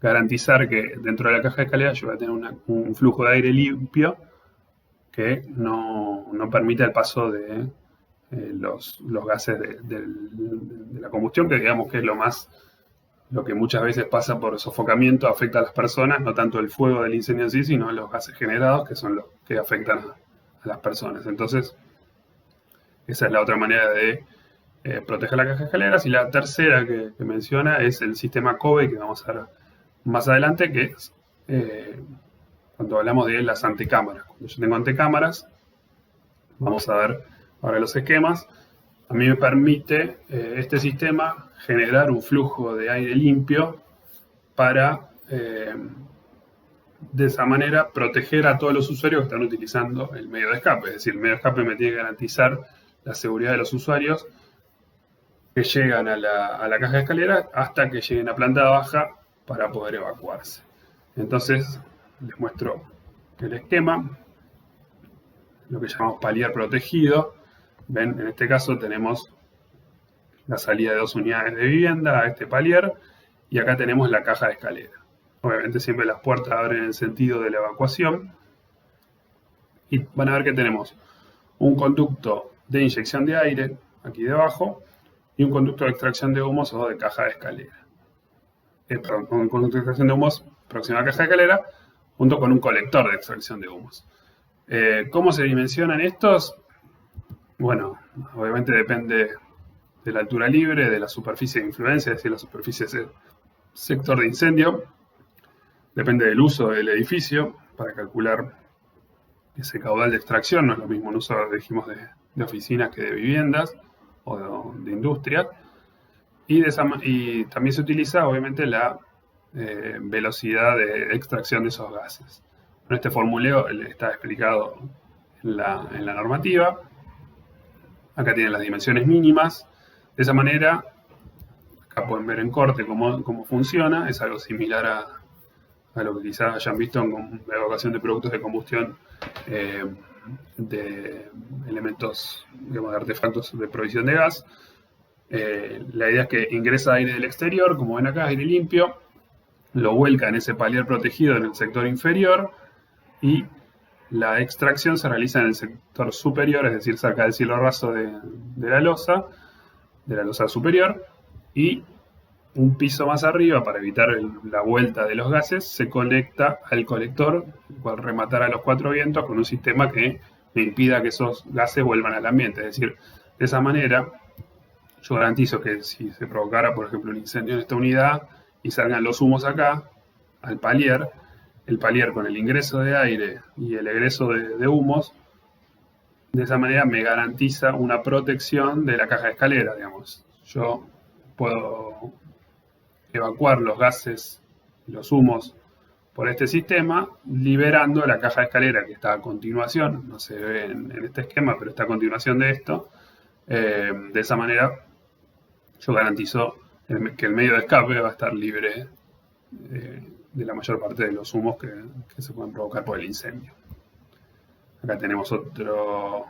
Speaker 1: garantizar que dentro de la caja de escaleras yo voy a tener un flujo de aire limpio que no permite el paso de los gases de la combustión, que digamos que es lo que muchas veces pasa por sofocamiento, afecta a las personas, no tanto el fuego del incendio en sí, sino los gases generados, que son los que afectan a las personas. Entonces, esa es la otra manera de proteger la caja de escaleras. Y la tercera que menciona es el sistema COBE, que vamos a ver más adelante, que es cuando hablamos de las antecámaras. Cuando yo tengo antecámaras, vamos a ver ahora los esquemas. A mí me permite este sistema generar un flujo de aire limpio para, de esa manera, proteger a todos los usuarios que están utilizando el medio de escape. Es decir, el medio de escape me tiene que garantizar la seguridad de los usuarios que llegan a la caja de escalera hasta que lleguen a planta baja para poder evacuarse. Entonces, les muestro el esquema, lo que llamamos palier protegido. Ven, en este caso tenemos la salida de 2 unidades de vivienda a este palier y acá tenemos la caja de escalera. Obviamente siempre las puertas abren en el sentido de la evacuación y van a ver que tenemos un conducto de inyección de aire aquí debajo y un conducto de extracción de humos o de caja de escalera. Un conducto de extracción de humos próximo a la caja de escalera junto con un colector de extracción de humos. ¿Cómo se dimensionan estos? Bueno, obviamente depende de la altura libre, de la superficie de influencia, es decir, la superficie es el sector de incendio. Depende del uso del edificio para calcular ese caudal de extracción. No es lo mismo un uso, dijimos, de oficinas que de viviendas o de industria. Y también se utiliza, obviamente, la velocidad de extracción de esos gases. En este formuleo está explicado en la normativa. Acá tienen las dimensiones mínimas. De esa manera, Acá pueden ver en corte cómo funciona. Es algo similar a lo que quizás hayan visto en la evacuación de productos de combustión, de elementos, digamos, de artefactos de provisión de gas. La idea es que ingresa aire del exterior, como ven acá, aire limpio, lo vuelca en ese palier protegido en el sector inferior y la extracción se realiza en el sector superior, es decir, cerca del cielo raso de la losa superior, y un piso más arriba, para evitar la vuelta de los gases, se conecta al colector, el cual rematará los 4 vientos con un sistema que me impida que esos gases vuelvan al ambiente. Es decir, de esa manera yo garantizo que si se provocara, por ejemplo, un incendio en esta unidad y salgan los humos acá, al palier, el palier con el ingreso de aire y el egreso de humos, de esa manera me garantiza una protección de la caja de escalera, digamos. Yo puedo evacuar los gases y los humos por este sistema, liberando la caja de escalera que está a continuación, no se ve en este esquema, pero está a continuación de esto. De esa manera yo garantizo que el medio de escape va a estar libre de la mayor parte de los humos que se pueden provocar por el incendio. Acá tenemos otro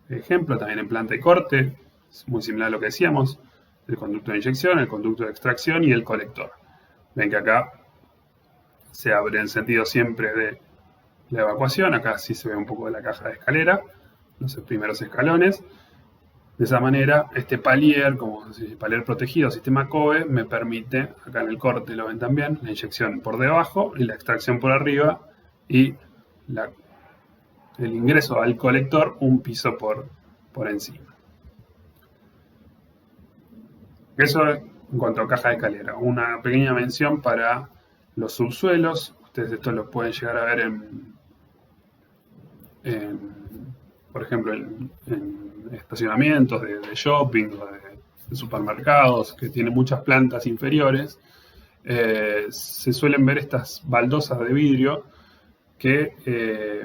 Speaker 1: ejemplo, también en planta y corte, es muy similar a lo que decíamos, el conducto de inyección, el conducto de extracción y el colector. Ven que acá se abre en sentido siempre de la evacuación, acá sí se ve un poco de la caja de escalera, los primeros escalones. De esa manera, este palier, como palier protegido, sistema COBE, me permite, acá en el corte lo ven también, la inyección por debajo y la extracción por arriba y el ingreso al colector un piso por encima. Eso en cuanto a caja de escalera. Una pequeña mención para los subsuelos. Ustedes esto lo pueden llegar a ver por ejemplo, en estacionamientos de shopping o de supermercados que tienen muchas plantas inferiores. Se suelen ver estas baldosas de vidrio que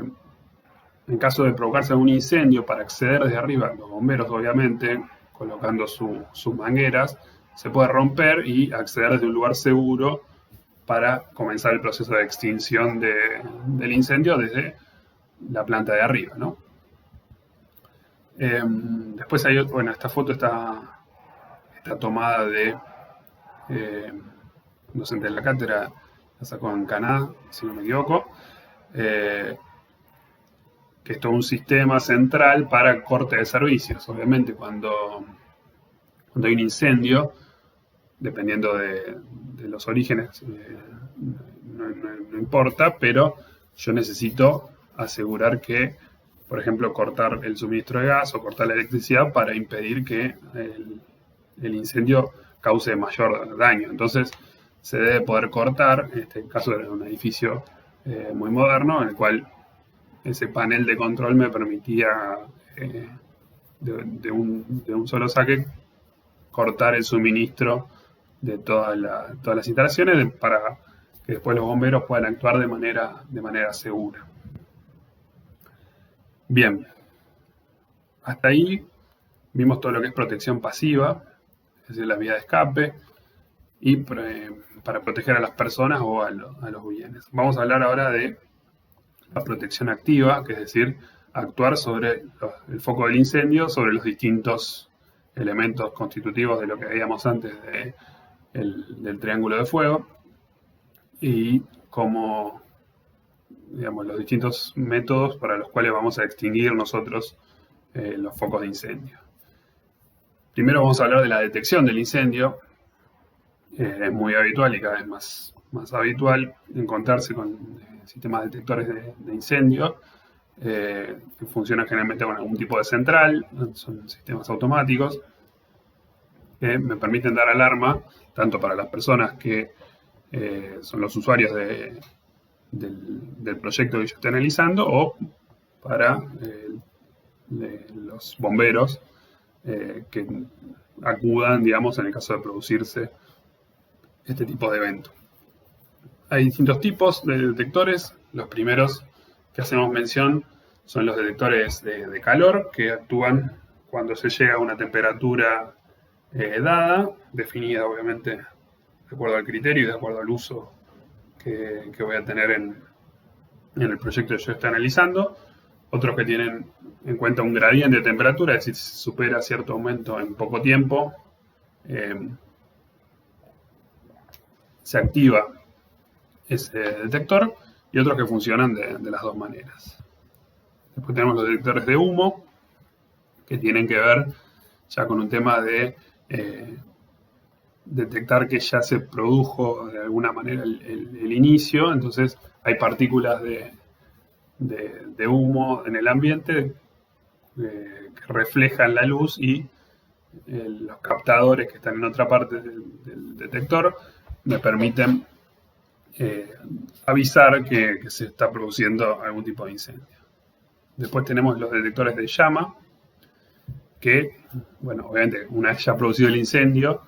Speaker 1: en caso de provocarse algún incendio, para acceder desde arriba, los bomberos obviamente, colocando sus mangueras, se puede romper y acceder desde un lugar seguro para comenzar el proceso de extinción del incendio desde la planta de arriba, ¿no? Después hay bueno, esta foto está tomada de un docente de la cátedra, la sacó en Canadá, si no me equivoco, que es todo un sistema central para corte de servicios. Obviamente cuando hay un incendio, dependiendo de los orígenes, no importa, pero yo necesito asegurar que, por ejemplo, cortar el suministro de gas o cortar la electricidad para impedir que el incendio cause mayor daño. Entonces se debe poder cortar, en este caso era un edificio muy moderno, en el cual ese panel de control me permitía de un solo saque cortar el suministro de todas las instalaciones para que después los bomberos puedan actuar de manera segura. Bien, hasta ahí vimos todo lo que es protección pasiva, es decir, la vía de escape, y para proteger a las personas o a los bienes. Vamos a hablar ahora de la protección activa, que es decir, actuar sobre el foco del incendio, sobre los distintos elementos constitutivos de lo que veíamos antes del triángulo de fuego, y como, digamos, los distintos métodos para los cuales vamos a extinguir nosotros los focos de incendio. Primero vamos a hablar de la detección del incendio. Es muy habitual y cada vez más habitual encontrarse con sistemas detectores de incendio que funcionan generalmente con algún tipo de central. Son sistemas automáticos que me permiten dar alarma tanto para las personas que son los usuarios del proyecto que yo estoy analizando, o para los bomberos que acudan, digamos, en el caso de producirse este tipo de evento. Hay distintos tipos de detectores. Los primeros que hacemos mención son los detectores de calor, que actúan cuando se llega a una temperatura dada, definida obviamente de acuerdo al criterio y de acuerdo al uso que voy a tener en el proyecto que yo estoy analizando. Otros que tienen en cuenta un gradiente de temperatura, es decir, si supera cierto aumento en poco tiempo, se activa ese detector, y otros que funcionan de las dos maneras. Después tenemos los detectores de humo, que tienen que ver ya con un tema de detectar que ya se produjo de alguna manera el inicio, entonces hay partículas de humo en el ambiente que reflejan la luz, y los captadores que están en otra parte del detector me permiten avisar que se está produciendo algún tipo de incendio. Después tenemos los detectores de llama, que, bueno, obviamente una vez ya producido el incendio,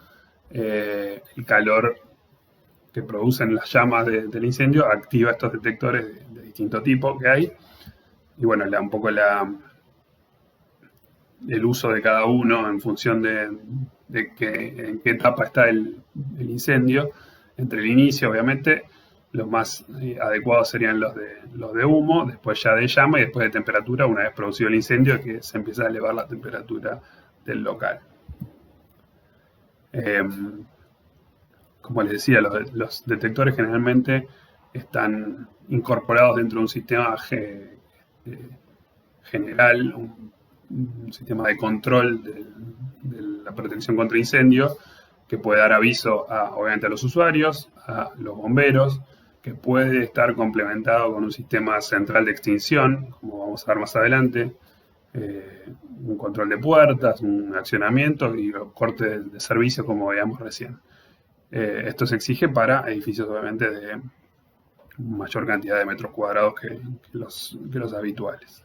Speaker 1: el calor que producen las llamas del incendio activa estos detectores de distinto tipo que hay, y bueno, le da un poco el uso de cada uno en función de en qué etapa está el incendio. Entre el inicio, obviamente, los más adecuados serían los de humo, después ya de llama y después de temperatura, una vez producido el incendio, que se empieza a elevar la temperatura del local. Como les decía, los detectores generalmente están incorporados dentro de un sistema general, un sistema de control de la protección contra incendio, que puede dar aviso obviamente a los usuarios, a los bomberos, que puede estar complementado con un sistema central de extinción, como vamos a ver más adelante, un control de puertas, un accionamiento y corte de servicio, como veíamos recién. Esto se exige para edificios obviamente de mayor cantidad de metros cuadrados que los habituales.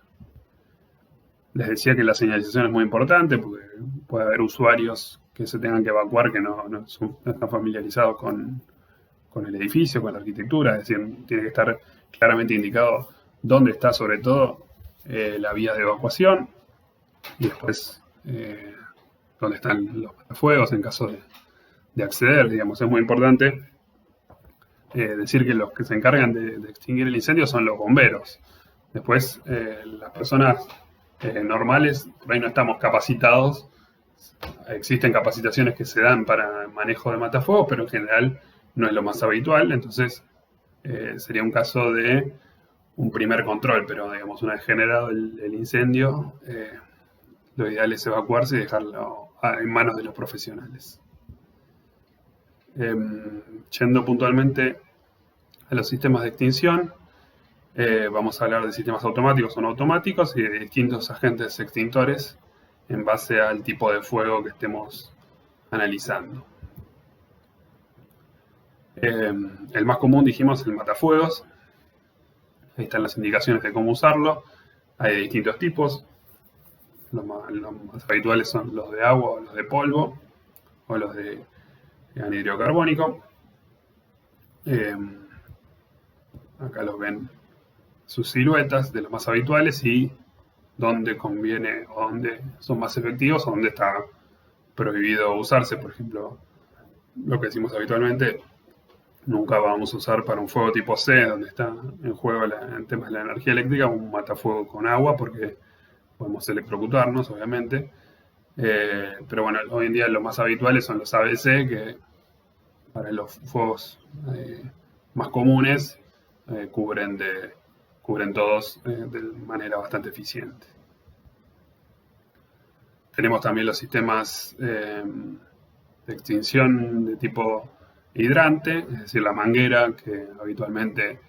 Speaker 1: Les decía que la señalización es muy importante porque puede haber usuarios que se tengan que evacuar que no están familiarizados con el edificio, con la arquitectura, es decir, tiene que estar claramente indicado dónde está sobre todo la vía de evacuación, y después dónde están los fuegos en caso de acceder, digamos. Es muy importante decir que los que se encargan de extinguir el incendio son los bomberos. Después, las personas normales, por ahí no estamos capacitados. Existen capacitaciones que se dan para manejo de matafuegos, pero en general no es lo más habitual. Entonces, sería un caso de un primer control, pero digamos, una vez generado el incendio, lo ideal es evacuarse y dejarlo en manos de los profesionales. Yendo puntualmente a los sistemas de extinción, vamos a hablar de sistemas automáticos o no automáticos y de distintos agentes extintores en base al tipo de fuego que estemos analizando. El más común, dijimos, el matafuegos. Ahí están las indicaciones de cómo usarlo. Hay de distintos tipos. Los más habituales son los de agua o los de polvo o los de anhidro carbónico. Acá los ven sus siluetas de los más habituales y dónde conviene o dónde son más efectivos o dónde está prohibido usarse. Por ejemplo, lo que decimos habitualmente, nunca vamos a usar para un fuego tipo C, donde está en juego en temas de la energía eléctrica, un matafuego con agua, porque podemos electrocutarnos, obviamente. Pero bueno, hoy en día los más habituales son los ABC, que para los fuegos más comunes cubren todos de manera bastante eficiente. Tenemos también los sistemas de extinción de tipo hidrante, es decir, la manguera que habitualmente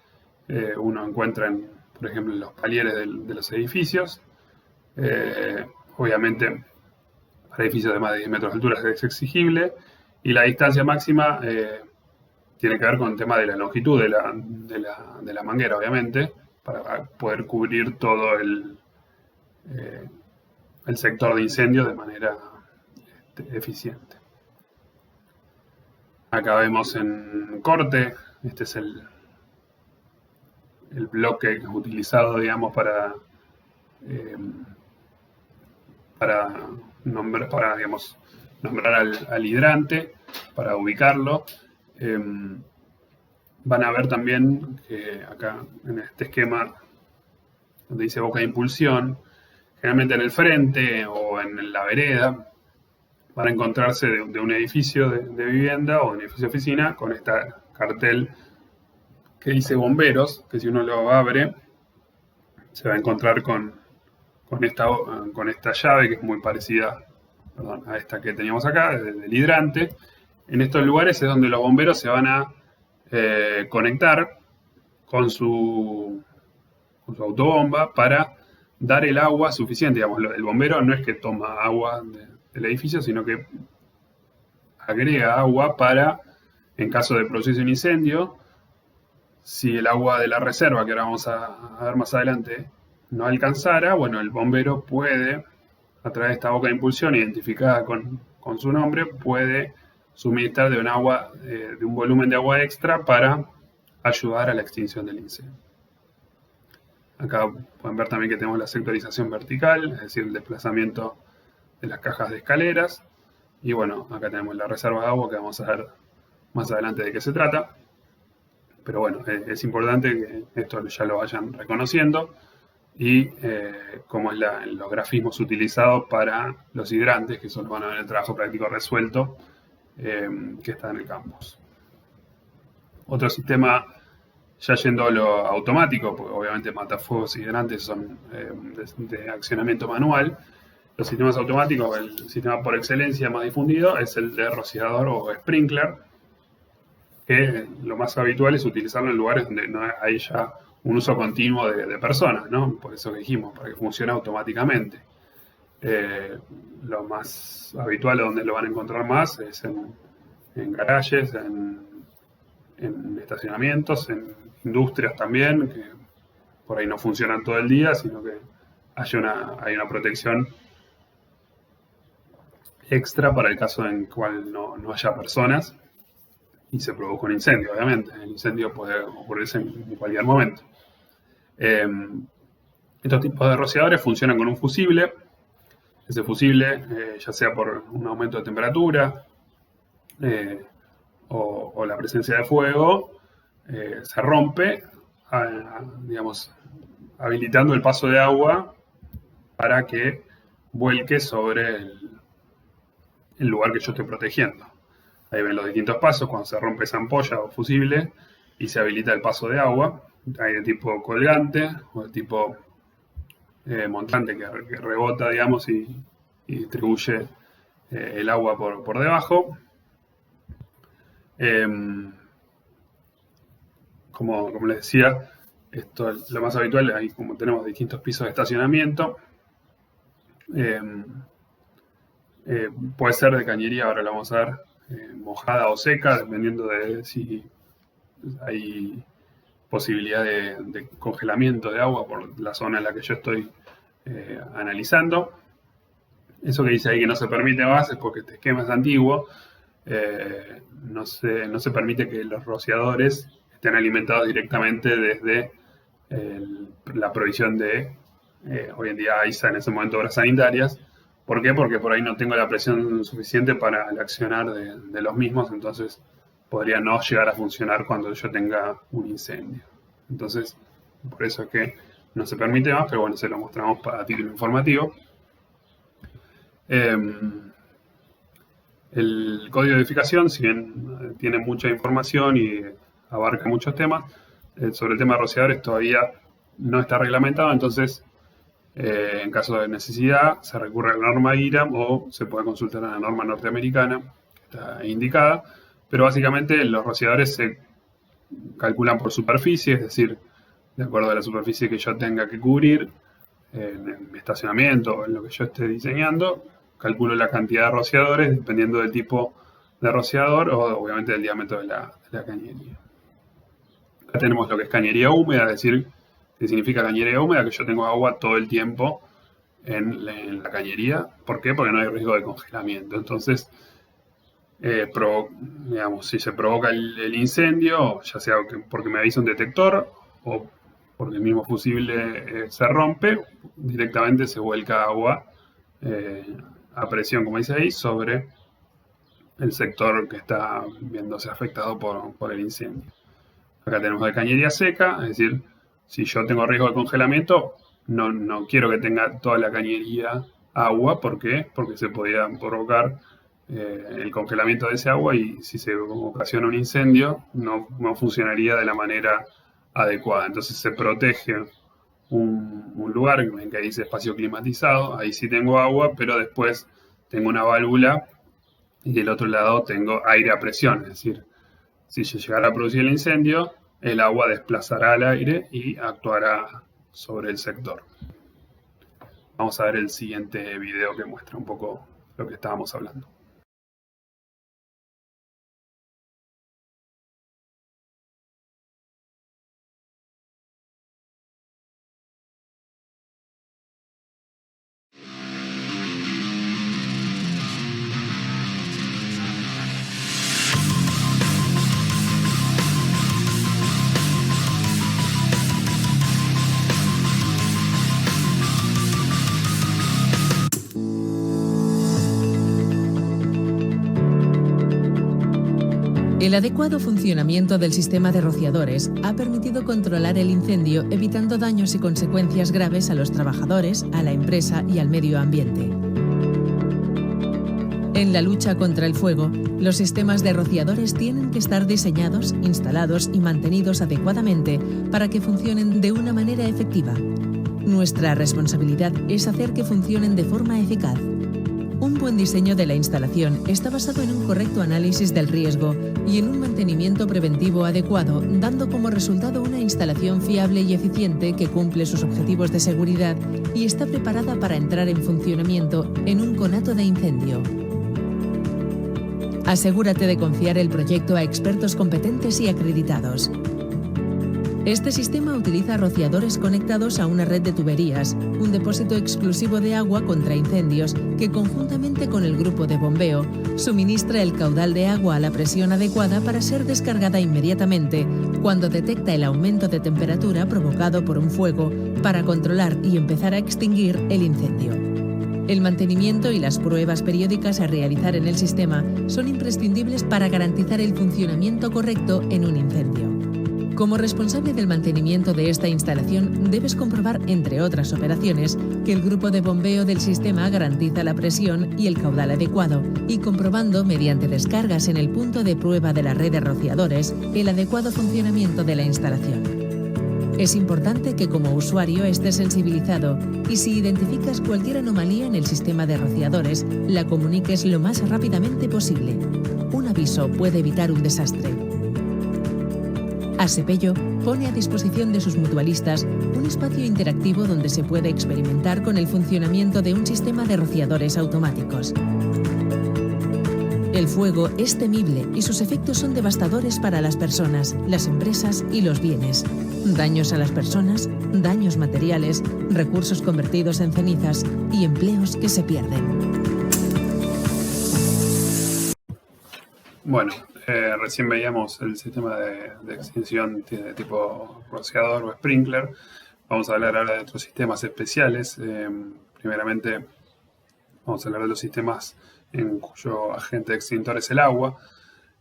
Speaker 1: uno encuentra, por ejemplo, en los palieres de los edificios. Obviamente, para edificios de más de 10 metros de altura es exigible, y la distancia máxima tiene que ver con el tema de la longitud de la manguera, obviamente, para poder cubrir todo el sector de incendio de manera eficiente. Acá vemos en corte, este es el bloque utilizado, digamos, para digamos, nombrar al hidrante para ubicarlo. Van a ver también que acá en este esquema donde dice boca de impulsión, generalmente en el frente o en la vereda, van a encontrarse de un edificio de vivienda o de un edificio de oficina con este cartel que dice bomberos, que si uno lo abre se va a encontrar con esta llave que es muy parecida, a esta que teníamos acá, del hidrante. En estos lugares es donde los bomberos se van a conectar con su autobomba para dar el agua suficiente. Digamos, el bombero no es que toma agua del edificio, sino que agrega agua para, en caso de producirse un incendio, si el agua de la reserva, que ahora vamos a ver más adelante, no alcanzara, bueno, el bombero puede, a través de esta boca de impulsión identificada con su nombre, puede suministrar de un volumen de agua extra para ayudar a la extinción del incendio. Acá pueden ver también que tenemos la sectorización vertical, es decir, el desplazamiento de las cajas de escaleras. Y bueno, acá tenemos la reserva de agua que vamos a ver más adelante de qué se trata. Pero bueno, es importante que esto ya lo vayan reconociendo y cómo es los grafismos utilizados para los hidrantes, que son van a ver el trabajo práctico resuelto que está en el campus. Otro sistema, ya yendo a lo automático, porque obviamente matafuegos y hidrantes son de accionamiento manual. Los sistemas automáticos, el sistema por excelencia más difundido es el de rociador o sprinkler, que lo más habitual es utilizarlo en lugares donde no hay ya un uso continuo de personas, ¿no? Por eso que dijimos, para que funcione automáticamente. Lo más habitual, donde lo van a encontrar más, es en garajes, en estacionamientos, en industrias también, que por ahí no funcionan todo el día, sino que hay una protección extra para el caso en el cual no haya personas y se produzca un incendio, obviamente. El incendio puede ocurrirse en cualquier momento. Estos tipos de rociadores funcionan con un fusible. Ese fusible, ya sea por un aumento de temperatura o la presencia de fuego, se rompe, digamos, habilitando el paso de agua para que vuelque sobre el lugar que yo estoy protegiendo. Ahí ven los distintos pasos cuando se rompe esa ampolla o fusible y se habilita el paso de agua. Hay de tipo colgante o de tipo montante que rebota, digamos, y distribuye el agua por debajo. Como les decía, esto es lo más habitual. Ahí, como tenemos distintos pisos de estacionamiento, puede ser de cañería, ahora lo vamos a ver, mojada o seca, dependiendo de si hay posibilidad de congelamiento de agua por la zona en la que yo estoy analizando. Eso que dice ahí que no se permite más es porque este esquema es antiguo. No se permite que los rociadores estén alimentados directamente desde la provisión de, hoy en día AISA, en ese momento, obras sanitarias. ¿Por qué? Porque por ahí no tengo la presión suficiente para el accionar de los mismos, entonces podría no llegar a funcionar cuando yo tenga un incendio. Entonces, por eso es que no se permite más, pero bueno, se lo mostramos para título informativo. El código de edificación, si bien tiene mucha información y abarca muchos temas, sobre el tema de rociadores todavía no está reglamentado, entonces en caso de necesidad se recurre a la norma IRAM o se puede consultar a la norma norteamericana que está indicada, pero básicamente los rociadores se calculan por superficie, es decir, de acuerdo a la superficie que yo tenga que cubrir en mi estacionamiento o en lo que yo esté diseñando, calculo la cantidad de rociadores dependiendo del tipo de rociador o obviamente del diámetro de la cañería. Acá tenemos lo que es cañería húmeda, es decir, que significa cañería húmeda, que yo tengo agua todo el tiempo en la cañería. ¿Por qué? Porque no hay riesgo de congelamiento. Entonces, digamos, si se provoca el incendio, ya sea porque me avisa un detector o porque el mismo fusible se rompe, directamente se vuelca agua a presión, como dice ahí, sobre el sector que está viéndose afectado por el incendio. Acá tenemos la cañería seca, es decir, si yo tengo riesgo de congelamiento, no quiero que tenga toda la cañería agua. ¿Por qué? Porque se podía provocar el congelamiento de ese agua, y si se ocasiona un incendio no funcionaría de la manera adecuada. Entonces se protege un lugar en que dice espacio climatizado, ahí sí tengo agua, pero después tengo una válvula y del otro lado tengo aire a presión, es decir, si se llegara a producir el incendio, el agua desplazará al aire y actuará sobre el sector. Vamos a ver el siguiente video que muestra un poco lo que estábamos hablando.
Speaker 3: El adecuado funcionamiento del sistema de rociadores ha permitido controlar el incendio, evitando daños y consecuencias graves a los trabajadores, a la empresa y al medio ambiente. En la lucha contra el fuego, los sistemas de rociadores tienen que estar diseñados, instalados y mantenidos adecuadamente para que funcionen de una manera efectiva. Nuestra responsabilidad es hacer que funcionen de forma eficaz. Un buen diseño de la instalación está basado en un correcto análisis del riesgo y en un mantenimiento preventivo adecuado, dando como resultado una instalación fiable y eficiente que cumple sus objetivos de seguridad y está preparada para entrar en funcionamiento en un conato de incendio. Asegúrate de confiar el proyecto a expertos competentes y acreditados. Este sistema utiliza rociadores conectados a una red de tuberías, un depósito exclusivo de agua contra incendios que, conjuntamente con el grupo de bombeo, suministra el caudal de agua a la presión adecuada para ser descargada inmediatamente cuando detecta el aumento de temperatura provocado por un fuego, para controlar y empezar a extinguir el incendio. El mantenimiento y las pruebas periódicas a realizar en el sistema son imprescindibles para garantizar el funcionamiento correcto en un incendio. Como responsable del mantenimiento de esta instalación, debes comprobar, entre otras operaciones, que el grupo de bombeo del sistema garantiza la presión y el caudal adecuado, y comprobando, mediante descargas en el punto de prueba de la red de rociadores, el adecuado funcionamiento de la instalación. Es importante que como usuario estés sensibilizado y, si identificas cualquier anomalía en el sistema de rociadores, la comuniques lo más rápidamente posible. Un aviso puede evitar un desastre. Asepello pone a disposición de sus mutualistas un espacio interactivo donde se puede experimentar con el funcionamiento de un sistema de rociadores automáticos. El fuego es temible y sus efectos son devastadores para las personas, las empresas y los bienes. Daños a las personas, daños materiales, recursos convertidos en cenizas y empleos que se pierden.
Speaker 1: Bueno, recién veíamos el sistema de extinción de tipo rociador o sprinkler. Vamos a hablar ahora de otros sistemas especiales. Primeramente, vamos a hablar de los sistemas en cuyo agente extintor es el agua.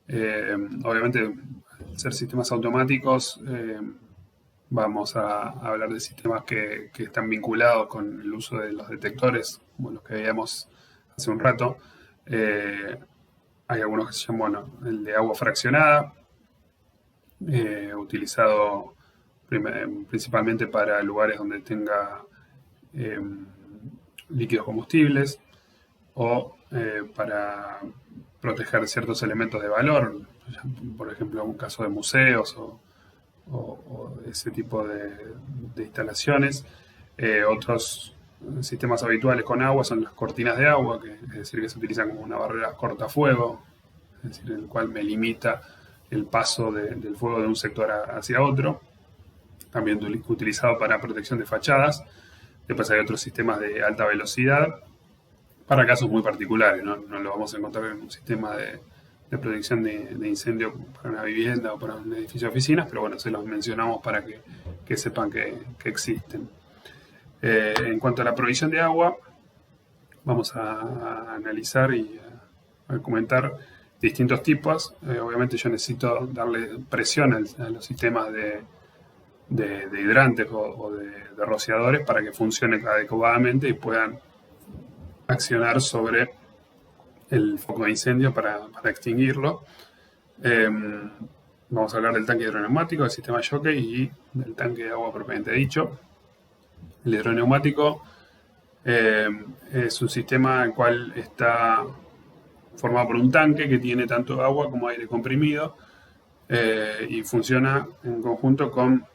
Speaker 1: Obviamente, al ser sistemas automáticos, vamos a hablar de sistemas que están vinculados con el uso de los detectores, como los que veíamos hace un rato. Hay algunos que se llaman, el de agua fraccionada, utilizado principalmente para lugares donde tenga líquidos combustibles, o para proteger ciertos elementos de valor, por ejemplo, en un caso de museos o ese tipo de instalaciones. Otros sistemas habituales con agua son las cortinas de agua, es decir, que se utilizan como una barrera cortafuego, es decir, el cual me limita el paso del fuego de un sector hacia otro. También utilizado para protección de fachadas. Después hay otros sistemas de alta velocidad para casos muy particulares, ¿no? No lo vamos a encontrar en un sistema de protección de incendio para una vivienda o para un edificio de oficinas, pero bueno, se los mencionamos para que sepan que existen. En cuanto a la provisión de agua, vamos a analizar y a comentar distintos tipos. Obviamente yo necesito darle presión a los sistemas de hidrantes o de rociadores para que funcionen adecuadamente y puedan accionar sobre el foco de incendio para extinguirlo. Vamos a hablar del tanque hidroneumático, del sistema jockey y del tanque de agua propiamente dicho. El hidroneumático es un sistema el cual está formado por un tanque que tiene tanto agua como aire comprimido y funciona en conjunto con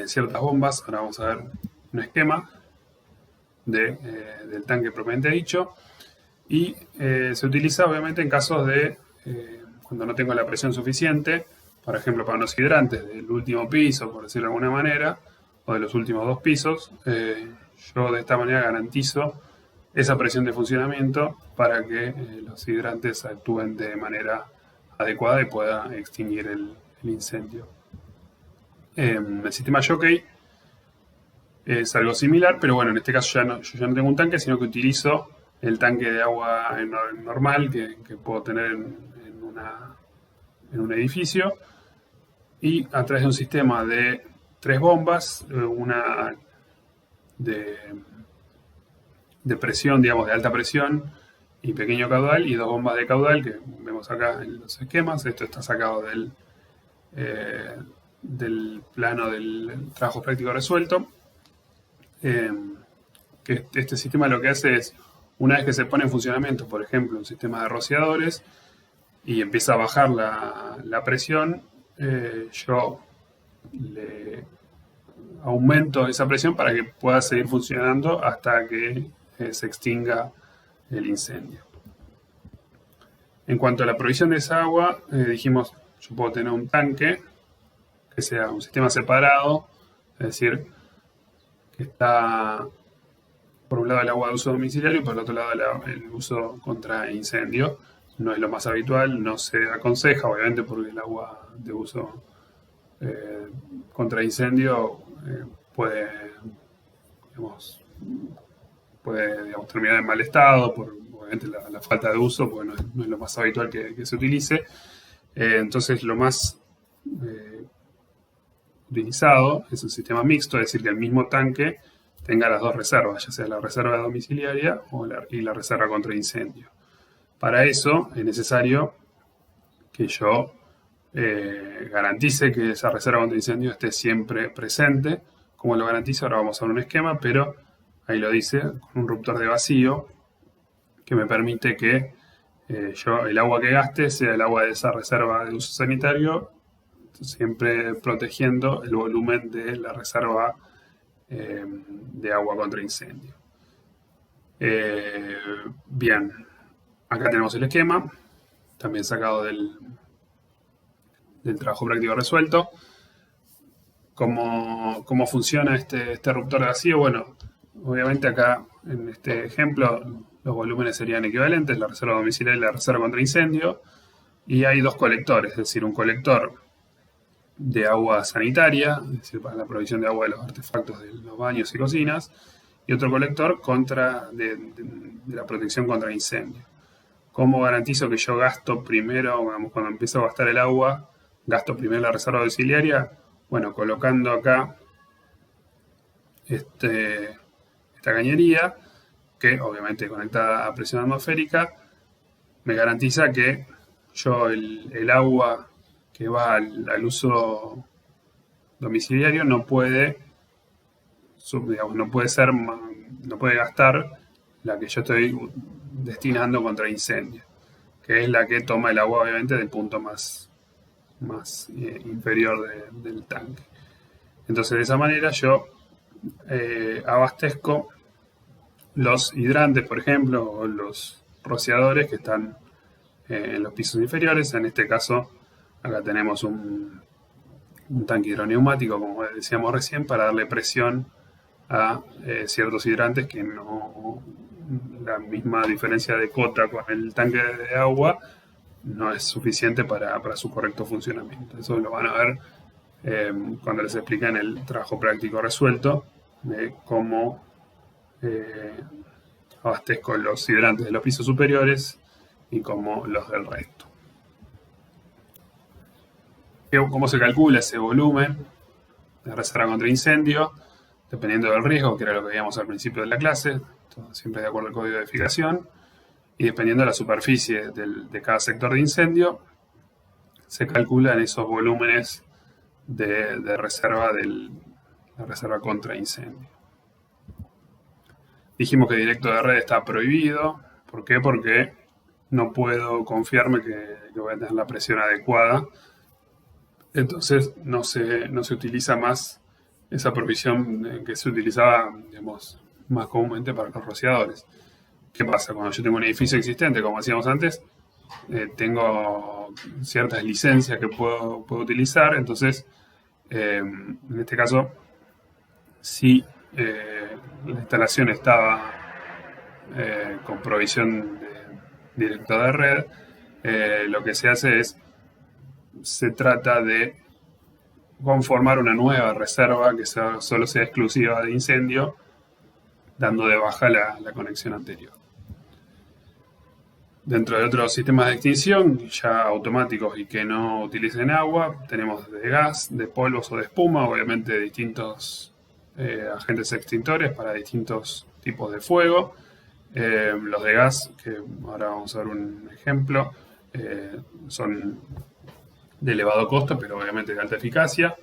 Speaker 1: ciertas bombas. Ahora vamos a ver un esquema del tanque propiamente dicho. Y se utiliza obviamente en casos de cuando no tengo la presión suficiente, por ejemplo para unos hidrantes del último piso, por decirlo de alguna manera, o de los últimos 2 pisos. Yo de esta manera garantizo esa presión de funcionamiento para que los hidrantes actúen de manera adecuada y pueda extinguir el incendio. El sistema jockey es algo similar, pero bueno, en este caso yo ya no tengo un tanque, sino que utilizo el tanque de agua normal que puedo tener en un edificio, y a través de un sistema de 3 bombas, una de presión, digamos, de alta presión y pequeño caudal, y 2 bombas de caudal que vemos acá en los esquemas. Esto está sacado del plano del trabajo práctico resuelto. Que este sistema lo que hace es, una vez que se pone en funcionamiento, por ejemplo, un sistema de rociadores y empieza a bajar la presión, yo le aumento esa presión para que pueda seguir funcionando hasta que se extinga el incendio. En cuanto a la provisión de esa agua, dijimos, yo puedo tener un tanque que sea un sistema separado, es decir, que está por un lado el agua de uso domiciliario y por el otro lado el uso contra incendio. No es lo más habitual, no se aconseja, obviamente, porque el agua de uso contra incendio puede terminar en mal estado, por obviamente la falta de uso, porque no es lo más habitual que se utilice. Entonces lo más utilizado es un sistema mixto, es decir, que el mismo tanque tenga las 2 reservas, ya sea la reserva domiciliaria y la reserva contra incendio. Para eso es necesario que yo garantice que esa reserva contra incendio esté siempre presente. ¿Cómo lo garantizo? Ahora vamos a ver un esquema, pero ahí lo dice, con un ruptor de vacío que me permite que el agua que gaste sea el agua de esa reserva de uso sanitario, siempre protegiendo el volumen de la reserva de agua contra incendio. Bien, acá tenemos el esquema, también sacado del trabajo práctico resuelto. ¿Cómo funciona este ruptor de vacío? Bueno, obviamente acá en este ejemplo los volúmenes serían equivalentes, la reserva domiciliaria y la reserva contra incendio, y hay 2 colectores, es decir, un colector de agua sanitaria, es decir, para la provisión de agua de los artefactos de los baños y cocinas, y otro colector de la protección contra incendio. ¿Cómo garantizo que yo gasto primero, cuando empiezo a gastar el agua, gasto primero la reserva domiciliaria? Bueno, colocando acá esta cañería, que obviamente conectada a presión atmosférica, me garantiza que yo el agua que va al uso domiciliario no puede gastar la que yo estoy destinando contra incendio, que es la que toma el agua obviamente del punto más inferior del tanque. Entonces de esa manera yo abastezco los hidrantes, por ejemplo, o los rociadores que están en los pisos inferiores. En este caso acá tenemos un tanque hidroneumático, como decíamos recién, para darle presión a ciertos hidrantes que la misma diferencia de cota con el tanque de agua no es suficiente para su correcto funcionamiento. Eso lo van a ver cuando les explican el trabajo práctico resuelto de cómo abastezco los hidrantes de los pisos superiores y como los del resto. ¿Cómo se calcula ese volumen de reserva contra incendio? Dependiendo del riesgo, que era lo que veíamos al principio de la clase, todo siempre de acuerdo al código de edificación, y dependiendo de la superficie de cada sector de incendio, se calculan esos volúmenes de reserva la reserva contra incendio. Dijimos que directo de red está prohibido. ¿Por qué? Porque no puedo confiarme que voy a tener la presión adecuada. Entonces no se utiliza más esa provisión que se utilizaba, digamos, más comúnmente para los rociadores. ¿Qué pasa? Cuando yo tengo un edificio existente, como decíamos antes, tengo ciertas licencias que puedo utilizar. Entonces, en este caso, si la instalación estaba con provisión directa de red, lo que se hace se trata de conformar una nueva reserva que solo sea exclusiva de incendio, dando de baja la conexión anterior. Dentro de otros sistemas de extinción, ya automáticos y que no utilicen agua, tenemos de gas, de polvos o de espuma, obviamente distintos agentes extintores para distintos tipos de fuego. Los de gas, que ahora vamos a ver un ejemplo, son de elevado costo, pero obviamente de alta eficacia.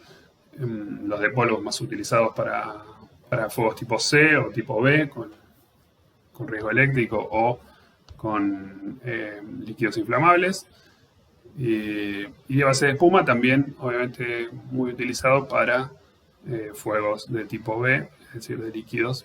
Speaker 1: Los de polvos más utilizados para fuegos tipo C o tipo B, con riesgo eléctrico o con líquidos inflamables. Y de base de espuma también, obviamente, muy utilizado para fuegos de tipo B, es decir, de líquidos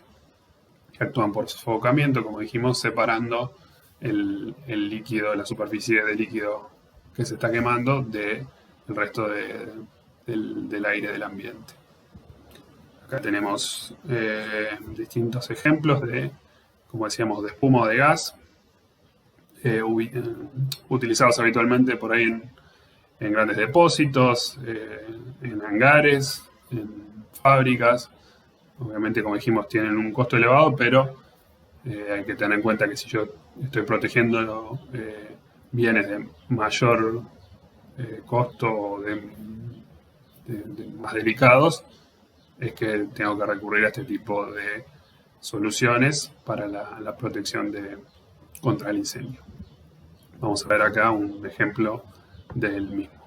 Speaker 1: que actúan por sofocamiento, como dijimos, separando el líquido, la superficie de líquido que se está quemando del resto del aire del ambiente. Acá tenemos distintos ejemplos de, como decíamos, de espuma o de gas, utilizados habitualmente por ahí en grandes depósitos, en hangares, en fábricas. Obviamente, como dijimos, tienen un costo elevado, pero hay que tener en cuenta que si yo estoy protegiendo bienes de mayor costo o de más delicados, es que tengo que recurrir a este tipo de soluciones para la protección contra el incendio. Vamos a ver acá un ejemplo del mismo.